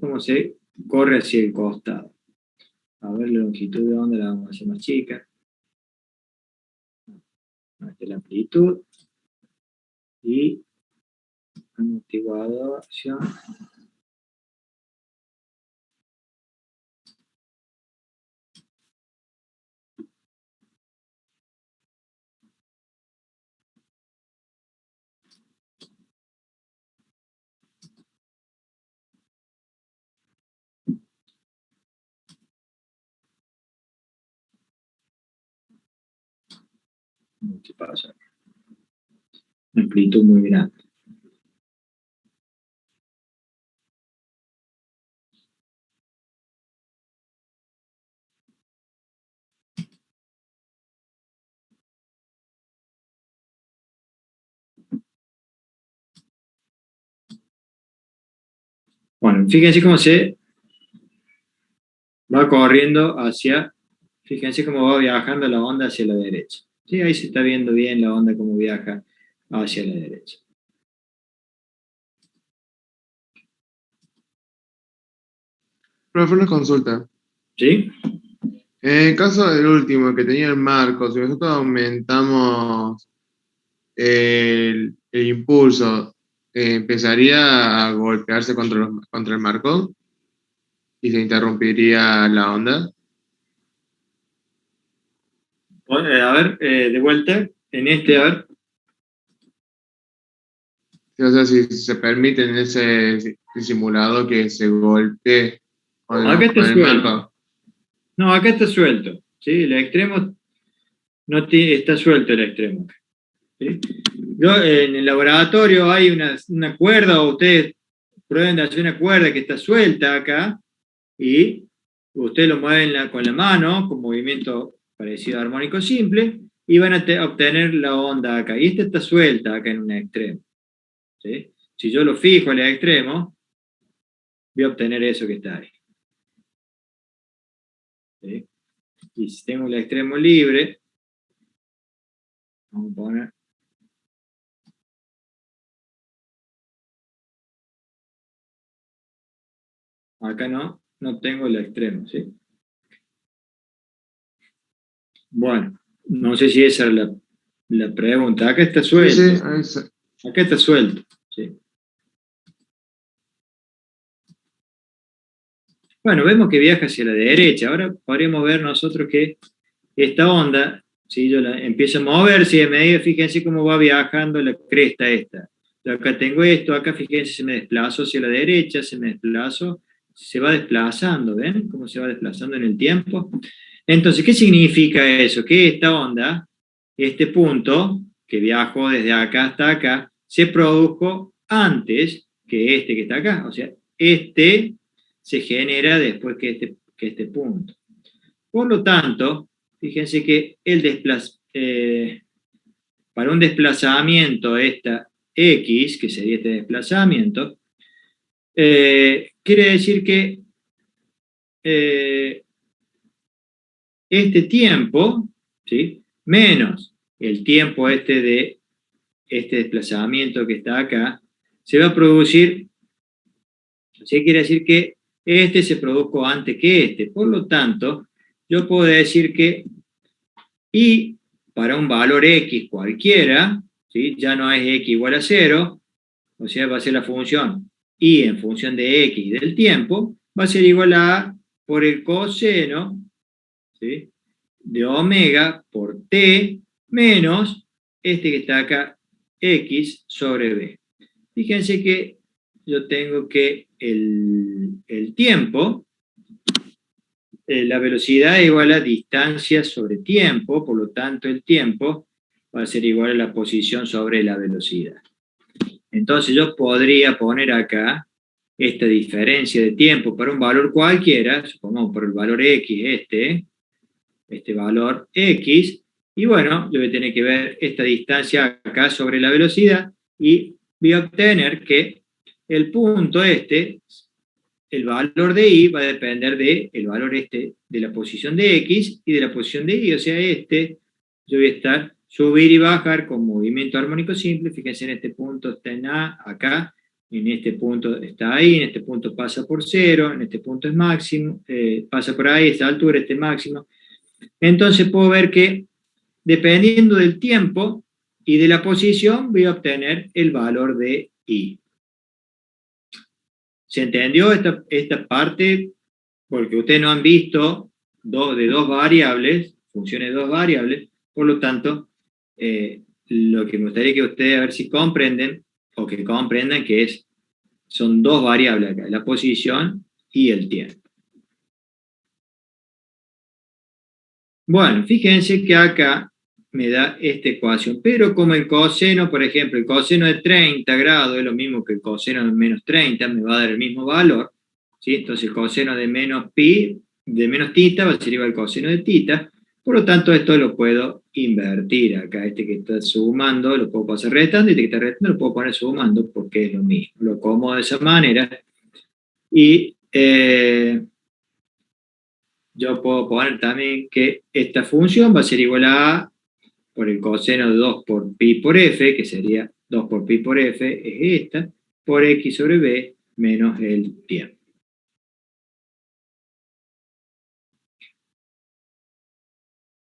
A: cómo se corre hacia el costado. A ver la longitud de onda la vamos a hacer más chica. Esta es la amplitud. Y amortiguación. ¿Qué pasa? Una amplitud muy grande. Bueno, fíjense cómo se va corriendo hacia, fíjense cómo va viajando la onda hacia la derecha. ¿Sí? Ahí se está viendo bien la onda cómo viaja hacia la derecha.
C: Profe, una consulta.
A: ¿Sí?
C: En el caso del último, que tenía el marco, si nosotros aumentamos el impulso, empezaría a golpearse contra el marco y se interrumpiría la onda.
A: Bueno, a ver, de vuelta, en a ver.
C: Sí, o sea, si se permite en ese simulado que se golpee
A: Acá está
C: con el
A: suelto.
C: marco.
A: No, acá está suelto. ¿Sí? El extremo no está suelto el extremo. ¿Sí? En el laboratorio hay una cuerda, o ustedes prueben de hacer una cuerda que está suelta acá, y ustedes lo mueven con la mano, con movimiento parecido a armónico simple, y van a obtener la onda acá. Y esta está suelta acá en un extremo. ¿Sí? Si yo lo fijo al extremo, voy a obtener eso que está ahí. ¿Sí? Y si tengo el extremo libre, vamos a poner. Acá no tengo el extremo, ¿sí? Bueno, no sé si esa es la pregunta. Acá está
C: Sí,
A: suelto.
C: ahí está.
A: Acá está suelto, ¿sí? Bueno, vemos que viaja hacia la derecha. Ahora podríamos ver nosotros que esta onda, si yo la empiezo a moverse y a medida, fíjense cómo va viajando la cresta esta. Yo acá tengo esto, acá fíjense, se me desplazo hacia la derecha, se me desplazo, se va desplazando, ¿ven? Cómo se va desplazando en el tiempo. Entonces, ¿qué significa eso? Que esta onda, este punto, que viajó desde acá hasta acá, se produjo antes que este que está acá. O sea, este se genera después que este punto. Por lo tanto, fíjense que para un desplazamiento, esta X, que sería este desplazamiento, quiere decir que este tiempo, ¿sí? Menos el tiempo de este desplazamiento que está acá, se va a producir, ¿sí? Quiere decir que este se produjo antes que este. Por lo tanto, yo puedo decir que y para un valor x cualquiera, ¿sí? Ya no es x igual a 0, o sea, va a ser la función y en función de x del tiempo, va a ser igual a por el coseno, ¿sí? De omega por t menos este que está acá, x sobre b. Fíjense que yo tengo que el tiempo, la velocidad es igual a distancia sobre tiempo, por lo tanto el tiempo va a ser igual a la posición sobre la velocidad. Entonces yo podría poner acá esta diferencia de tiempo para un valor cualquiera, supongamos por el valor x, este valor x, y bueno, yo voy a tener que ver esta distancia acá sobre la velocidad, y voy a obtener que el punto el valor de y va a depender del valor de la posición de x y de la posición de y, o sea, yo voy a estar subir y bajar con movimiento armónico simple. Fíjense, en este punto está en A, acá, en este punto está ahí, en este punto pasa por 0, en este punto es máximo, pasa por ahí, esta altura, este máximo. Entonces puedo ver que dependiendo del tiempo y de la posición voy a obtener el valor de y. ¿Se entendió esta parte? Porque ustedes no han visto de dos variables, funciones de dos variables, por lo tanto, lo que me gustaría que ustedes a ver si comprenden, o que comprendan que son dos variables acá, la posición y el tiempo. Bueno, fíjense que acá me da esta ecuación. Pero como el coseno, por ejemplo, el coseno de 30 grados es lo mismo que el coseno de menos 30, me va a dar el mismo valor, ¿sí? Entonces el coseno de menos pi, de menos tita, va a ser igual al coseno de tita. Por lo tanto, esto lo puedo invertir acá. Este que está sumando lo puedo pasar restando, y este que está restando lo puedo poner sumando porque es lo mismo. Lo acomodo de esa manera. Y yo puedo poner también que esta función va a ser igual a por el coseno de 2 por pi por f, que sería 2 por pi por f, es esta, por x sobre b menos el tiempo.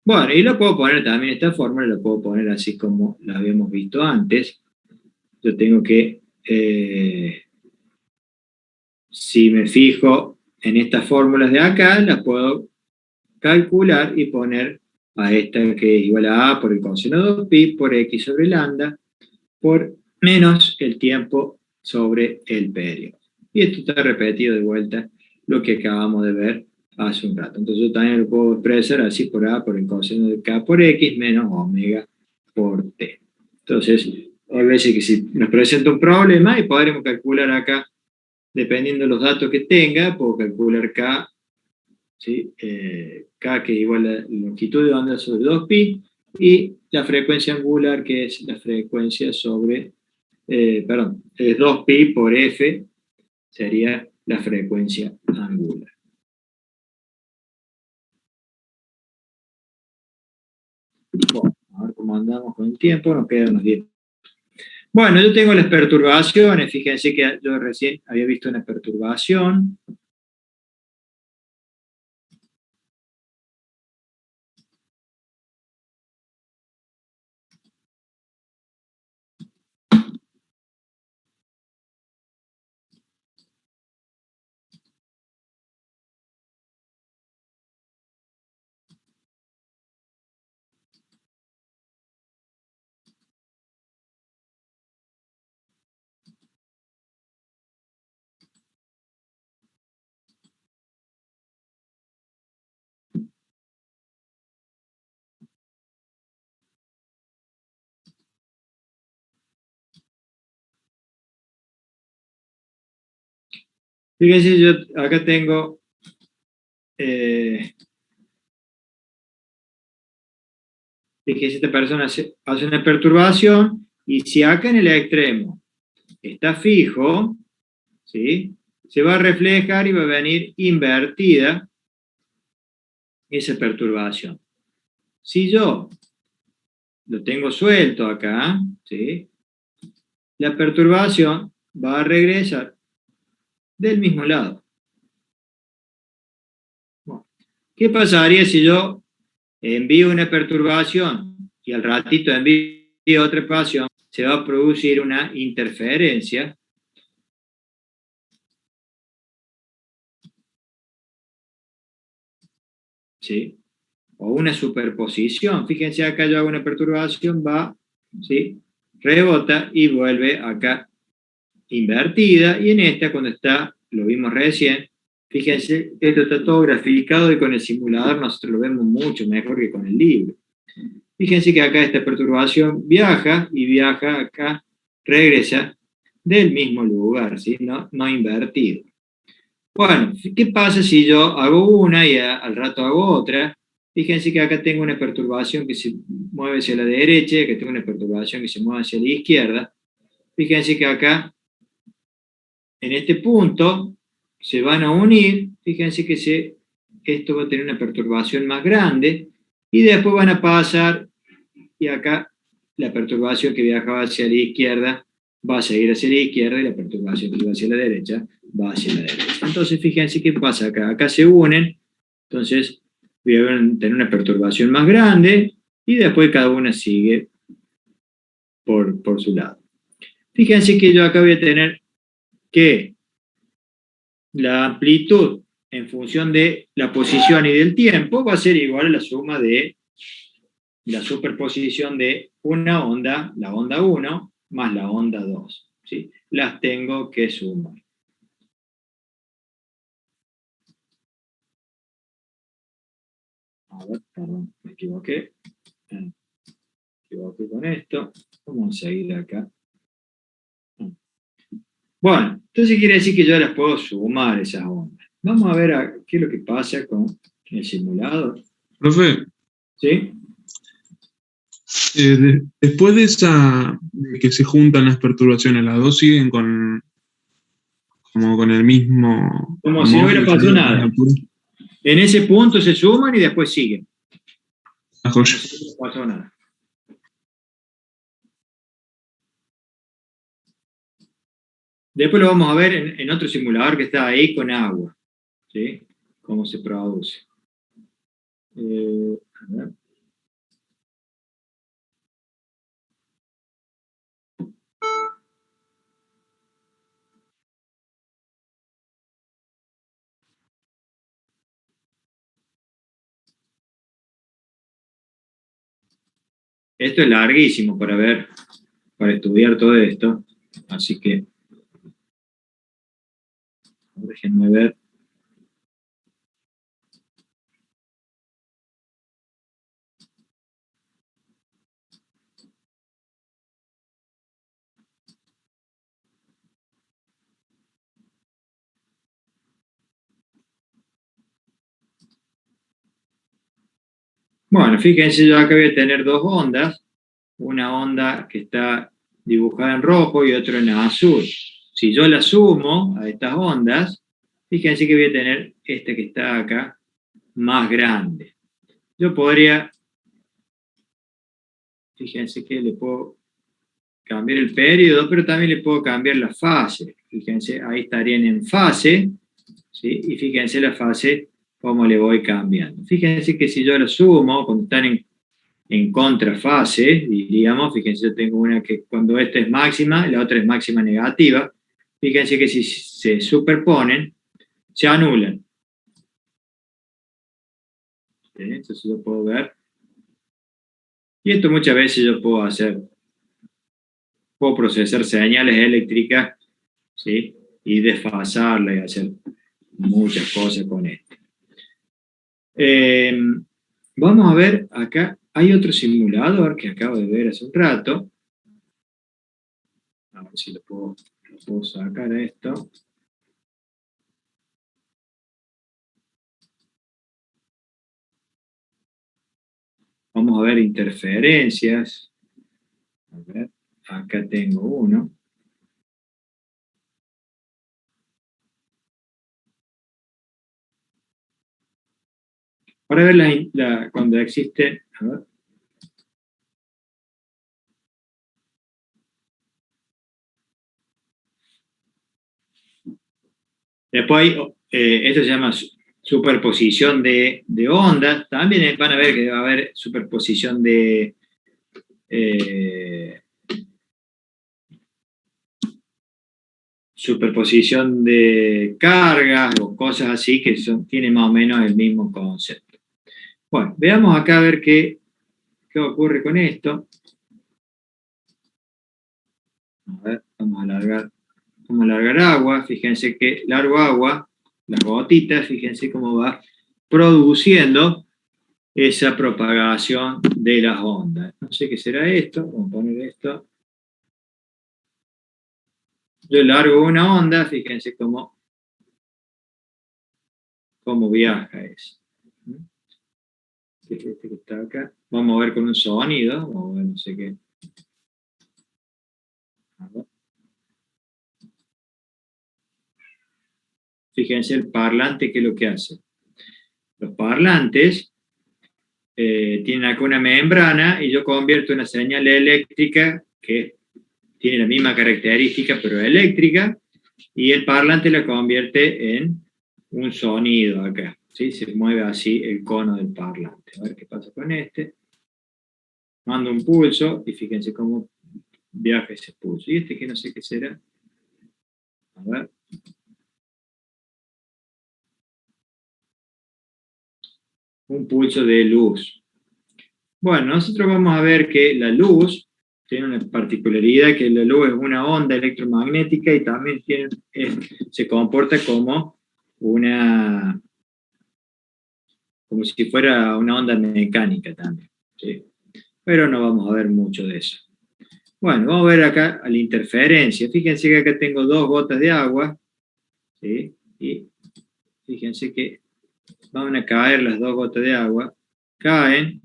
A: Bueno, y lo puedo poner también, esta fórmula la puedo poner así como la habíamos visto antes. Yo tengo que, si me fijo en estas fórmulas de acá, las puedo calcular y poner a esta que es igual a por el coseno de 2pi por x sobre lambda por menos el tiempo sobre el periodo. Y esto está repetido de vuelta lo que acabamos de ver hace un rato. Entonces yo también lo puedo expresar así por A por el coseno de K por X menos omega por T. Entonces, hay veces que si nos presenta un problema y podremos calcular acá, dependiendo de los datos que tenga, puedo calcular K, ¿sí? K que es igual a la longitud de onda sobre 2pi, y la frecuencia angular que es la frecuencia sobre, perdón, es 2pi por f, sería la frecuencia angular. Bueno, a ver cómo andamos con el tiempo, nos quedan unos 10. Bueno, yo tengo las perturbaciones, fíjense que yo recién había visto una perturbación. Fíjense, yo acá tengo fíjense, esta persona hace una perturbación, y si acá en el extremo está fijo, ¿sí? Se va a reflejar y va a venir invertida esa perturbación. Si yo lo tengo suelto acá, ¿sí? La perturbación va a regresar del mismo lado. Bueno, ¿qué pasaría si yo envío una perturbación y al ratito envío otra perturbación? Se va a producir una interferencia. ¿Sí? O una superposición. Fíjense acá, yo hago una perturbación, va, ¿sí? Rebota y vuelve acá invertida, y en esta, cuando está, lo vimos recién, fíjense, esto está todo graficado, y con el simulador nosotros lo vemos mucho mejor que con el libro. Fíjense que acá esta perturbación viaja, y viaja acá, regresa del mismo lugar, ¿sí? No invertido. Bueno, ¿qué pasa si yo hago una y al rato hago otra? Fíjense que acá tengo una perturbación que se mueve hacia la derecha, que tengo una perturbación que se mueve hacia la izquierda. Fíjense que acá, en este punto, se van a unir. Fíjense que esto va a tener una perturbación más grande, y después van a pasar, y acá la perturbación que viajaba hacia la izquierda va a seguir hacia la izquierda, y la perturbación que iba hacia la derecha va hacia la derecha. Entonces, fíjense qué pasa acá. Acá se unen, entonces voy a tener una perturbación más grande, y después cada una sigue por su lado. Fíjense que yo acá voy a tener que la amplitud en función de la posición y del tiempo va a ser igual a la suma de la superposición de una onda, la onda 1, más la onda 2. ¿Sí? Las tengo que sumar. A ver, perdón, me equivoqué. equivoqué con esto. Vamos a seguir acá. Bueno, entonces quiere decir que yo las puedo sumar esas ondas. Vamos a ver qué es lo que pasa con el simulador.
D: Profe,
A: ¿Sí?
D: después de que se juntan las perturbaciones, las dos siguen como con el mismo
A: Como si no
D: amor,
A: hubiera
D: que
A: pasado
D: sería
A: nada.
D: la pura-
A: En ese punto se suman y después siguen.
D: la
A: Como
D: joya.
A: si no pasó nada. Después lo vamos a ver en otro simulador que está ahí con agua. ¿Sí? Cómo se produce. A ver. Esto es larguísimo para estudiar todo esto. Así que déjenme ver. Bueno, fíjense, yo acá voy a tener dos ondas. Una onda que está dibujada en rojo y otra en azul. Si yo la sumo a estas ondas, fíjense que voy a tener esta que está acá más grande. Yo podría, fíjense que le puedo cambiar el periodo, pero también le puedo cambiar la fase. Fíjense, ahí estarían en fase, ¿sí? Y fíjense la fase, cómo le voy cambiando. Fíjense que si yo lo sumo, cuando están en contrafase, diríamos, fíjense, yo tengo una que cuando esta es máxima, la otra es máxima negativa. Fíjense que si se superponen, se anulan. ¿Sí? Entonces yo puedo ver. Y esto muchas veces yo puedo hacer. Puedo procesar señales eléctricas, ¿sí? Y desfasarla y hacer muchas cosas con esto. Vamos a ver acá, hay otro simulador que acabo de ver hace un rato. A ver si lo puedo sacar a esto. Vamos a ver interferencias. A ver, acá tengo uno. Para ver cuando existe. A ver. Después hay, esto se llama superposición de ondas. También van a ver que va a haber superposición de cargas o cosas así que tienen más o menos el mismo concepto. Bueno, veamos acá a ver qué ocurre con esto. A ver, vamos a alargar agua. Fíjense que largo agua, las gotitas, fíjense cómo va produciendo esa propagación de las ondas. No sé qué será esto, vamos a poner esto. Yo largo una onda, fíjense cómo viaja eso. Este que está acá. Vamos a ver con un sonido, vamos a ver no sé qué. A ver. Fíjense el parlante, ¿qué es lo que hace? Los parlantes tienen acá una membrana y yo convierto una señal eléctrica que tiene la misma característica pero eléctrica y el parlante la convierte en un sonido acá. ¿Sí? Se mueve así el cono del parlante. A ver qué pasa con este. Mando un pulso y fíjense cómo viaja ese pulso. Y este que no sé qué será. A ver. Un pulso de luz. Bueno, nosotros vamos a ver que la luz tiene una particularidad, que la luz es una onda electromagnética y también se comporta como si fuera una onda mecánica también. ¿Sí? pero no vamos a ver mucho de eso. Bueno, vamos a ver acá a la interferencia. Fíjense que acá tengo 2 gotas de agua, ¿sí? Y fíjense que van a caer las 2 gotas de agua, caen,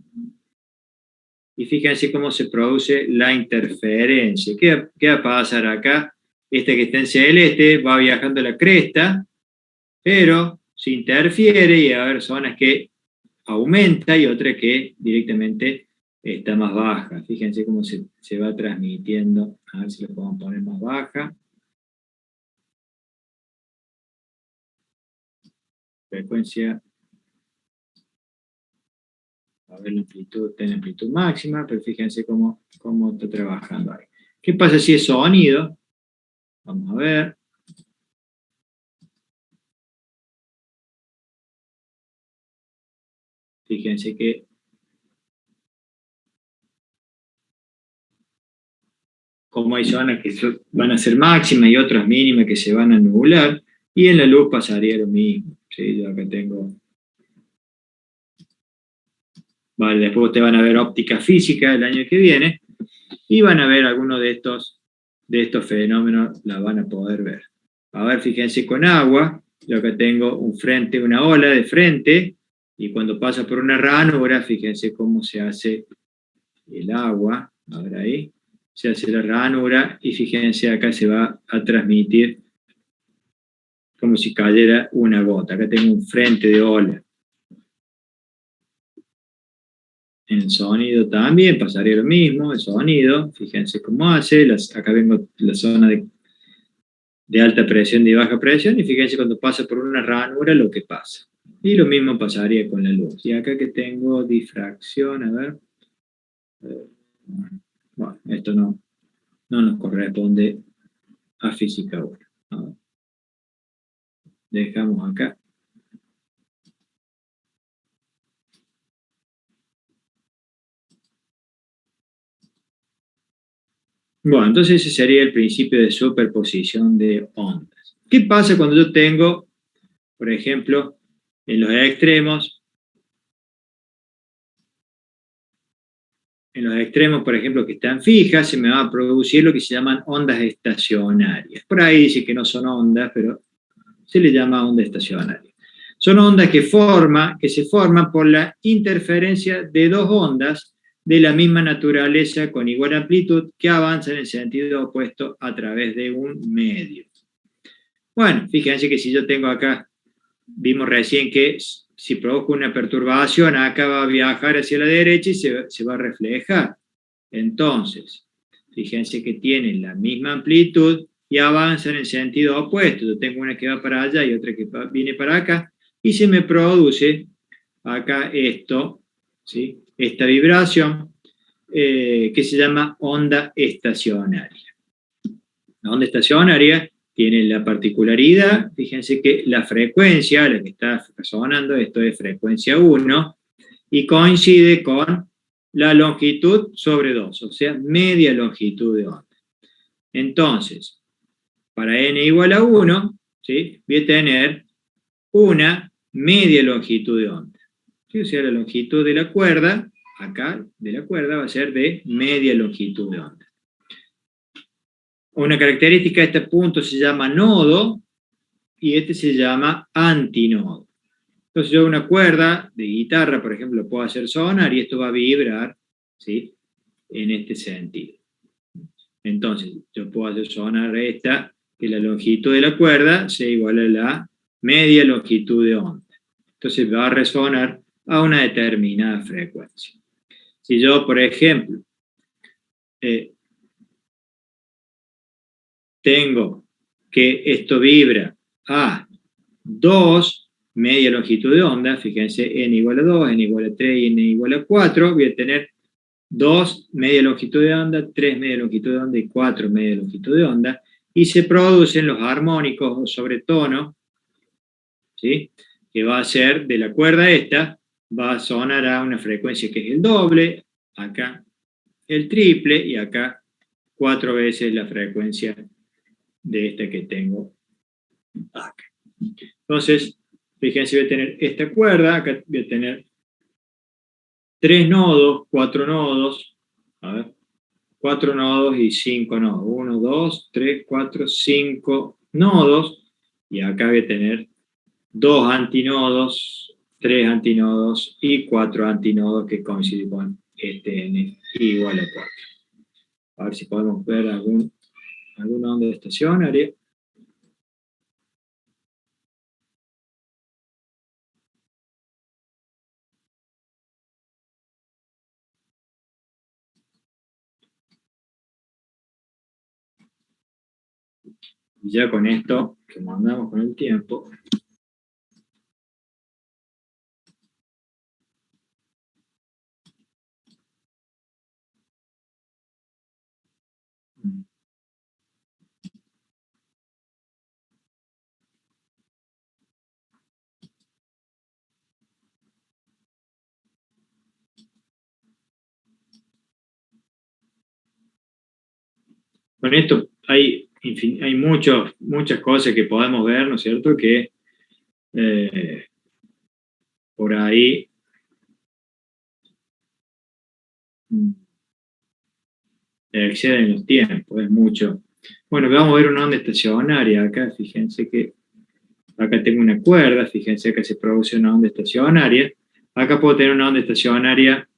A: y fíjense cómo se produce la interferencia. ¿Qué va a pasar acá? Este que está en celeste va viajando a la cresta, pero se interfiere y va a haber zonas que aumenta y otra que directamente está más baja. Fíjense cómo se va transmitiendo. A ver si lo podemos poner más baja. Frecuencia. A ver, la amplitud está en amplitud máxima, pero fíjense cómo está trabajando ahí. ¿Qué pasa si es sonido? Vamos a ver. Fíjense que como hay zonas que van a ser máximas y otras mínimas que se van a anular, y en la luz pasaría lo mismo. ¿Sí? Yo acá tengo... Vale, después ustedes van a ver óptica física el año que viene, y van a ver algunos de estos fenómenos, la van a poder ver. A ver, fíjense con agua, yo acá tengo una ola de frente, y cuando pasa por una ranura, fíjense cómo se hace el agua, a ver ahí, se hace la ranura, y fíjense acá se va a transmitir como si cayera una gota. Acá tengo un frente de ola. En el sonido también pasaría lo mismo, el sonido, fíjense cómo hace, acá vengo la zona de alta presión y de baja presión, y fíjense cuando pasa por una ranura lo que pasa. Y lo mismo pasaría con la luz. Y acá que tengo difracción, a ver. Bueno, esto no nos corresponde a física 1. Dejamos acá. Bueno, entonces ese sería el principio de superposición de ondas. ¿Qué pasa cuando yo tengo, por ejemplo, en los extremos, por ejemplo, que están fijas, se me va a producir lo que se llaman ondas estacionarias? Por ahí dice que no son ondas, pero se le llama onda estacionaria. Son ondas que se forman por la interferencia de 2 ondas de la misma naturaleza con igual amplitud que avanzan en sentido opuesto a través de un medio. Bueno, fíjense que si yo tengo acá, vimos recién que si provoco una perturbación, acá va a viajar hacia la derecha y se va a reflejar. Entonces, fíjense que tienen la misma amplitud y avanzan en sentido opuesto. Yo tengo una que va para allá y otra que viene para acá, y se me produce acá esto, ¿sí? Esta vibración que se llama onda estacionaria. La onda estacionaria tiene la particularidad, fíjense que la frecuencia, la que está sonando, esto es frecuencia 1, y coincide con la longitud sobre 2, o sea, media longitud de onda. Entonces, para n igual a 1, ¿sí? Voy a tener una media longitud de onda. ¿Sí? O sea, la longitud de la cuerda, acá, de la cuerda, va a ser de media longitud de onda. Una característica de este punto se llama nodo, y este se llama antinodo. Entonces yo una cuerda de guitarra, por ejemplo, puedo hacer sonar y esto va a vibrar, ¿sí? En este sentido. Entonces yo puedo hacer sonar esta, que la longitud de la cuerda sea igual a la media longitud de onda. Entonces va a resonar a una determinada frecuencia. Si yo, por ejemplo, tengo que esto vibra a 2 media longitud de onda, fíjense, n igual a 2, n igual a 3 y n igual a 4, voy a tener 2 media longitud de onda, 3 media longitud de onda y 4 media longitud de onda, y se producen los armónicos o sobretono, ¿sí? Que va a ser de la cuerda esta, va a sonar a una frecuencia que es el doble, acá el triple, y acá 4 veces la frecuencia de esta que tengo acá. Entonces, fíjense, voy a tener esta cuerda, acá voy a tener 3 nodos, 4 nodos, a ver, 4 nodos y 5 nodos. 1, 2, 3, 4, 5 nodos. Y acá voy a tener 2 antinodos, 3 antinodos y 4 antinodos que coinciden con este n igual a 4. A ver si podemos ver alguna onda estacionaria. Y ya con esto, que mandamos con el tiempo, hay muchas cosas que podemos ver, ¿no es cierto?, que por ahí exceden los tiempos, es mucho. Bueno, vamos a ver una onda estacionaria acá, fíjense que acá tengo una cuerda, fíjense que se produce una onda estacionaria. Acá puedo tener una onda estacionaria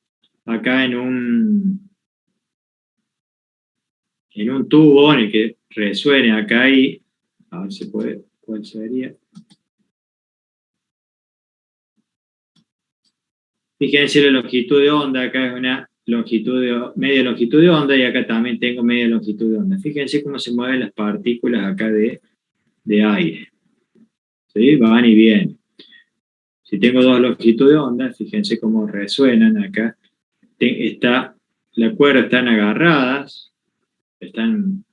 A: acá en un tubo en el que resuene acá y a ver si puede, ¿cuál sería? Fíjense la longitud de onda, acá es una media longitud de onda y acá también tengo media longitud de onda. Fíjense cómo se mueven las partículas acá de aire. ¿Sí? Van y vienen. Si tengo dos longitudes de onda, fíjense cómo resuenan acá. La cuerda están agarradas, están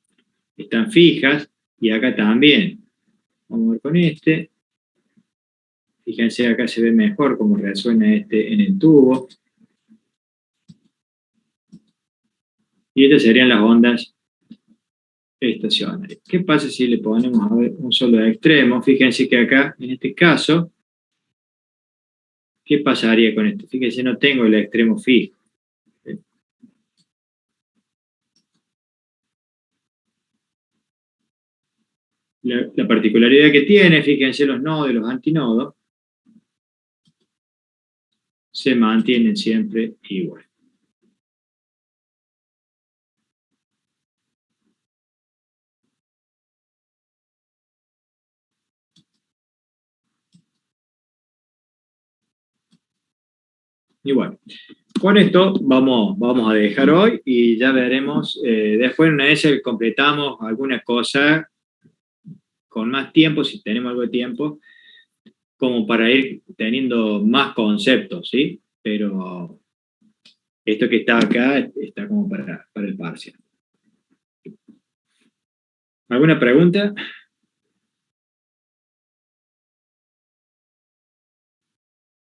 A: fijas, y acá también. Vamos a ver con este. Fíjense, acá se ve mejor cómo resuena en el tubo. Y estas serían las ondas estacionarias. ¿Qué pasa si le ponemos a ver un solo extremo? Fíjense que acá, en este caso, ¿qué pasaría con esto? Fíjense, no tengo el extremo fijo. La particularidad que tiene, fíjense, los nodos y los antinodos se mantienen siempre igual. Y bueno, con esto vamos a dejar hoy y ya veremos, después una vez completamos alguna cosa con más tiempo, si tenemos algo de tiempo, como para ir teniendo más conceptos, ¿sí? Pero esto que está acá está como para el parcial. ¿Alguna pregunta?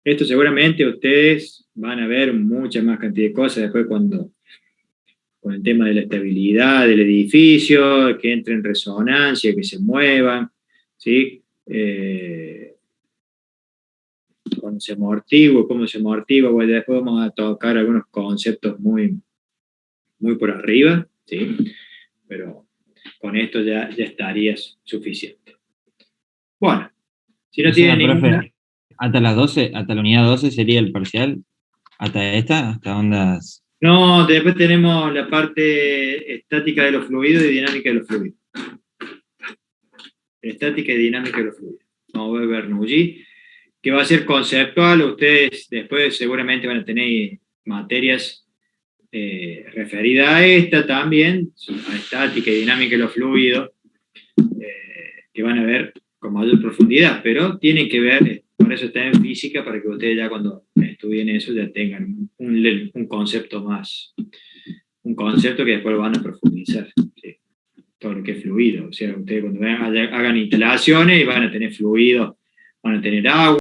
A: Esto seguramente ustedes van a ver mucha más cantidad de cosas después con el tema de la estabilidad del edificio, que entre en resonancia, que se muevan, ¿sí? Cuando se amortigua, cómo se amortigua, bueno, después vamos a tocar algunos conceptos muy, muy por arriba, ¿sí? Pero con esto ya estaría suficiente. Bueno, si no tienen ninguna...
E: Profe, hasta las 12, hasta la unidad 12 sería el parcial, hasta ondas.
A: No, después tenemos la parte estática de los fluidos y dinámica de los fluidos. Estática y dinámica de los fluidos. Vamos a ver Bernoulli, que va a ser conceptual. Ustedes después seguramente van a tener materias referidas a esta también, a estática y dinámica de los fluidos, que van a ver con mayor profundidad, pero tienen que ver, por eso está en física, para que ustedes ya cuando estudien eso ya tengan un concepto más, un concepto que después van a profundizar, ¿sí? Todo lo que es fluido, o sea, ustedes cuando hagan instalaciones van a tener fluido, van a tener agua,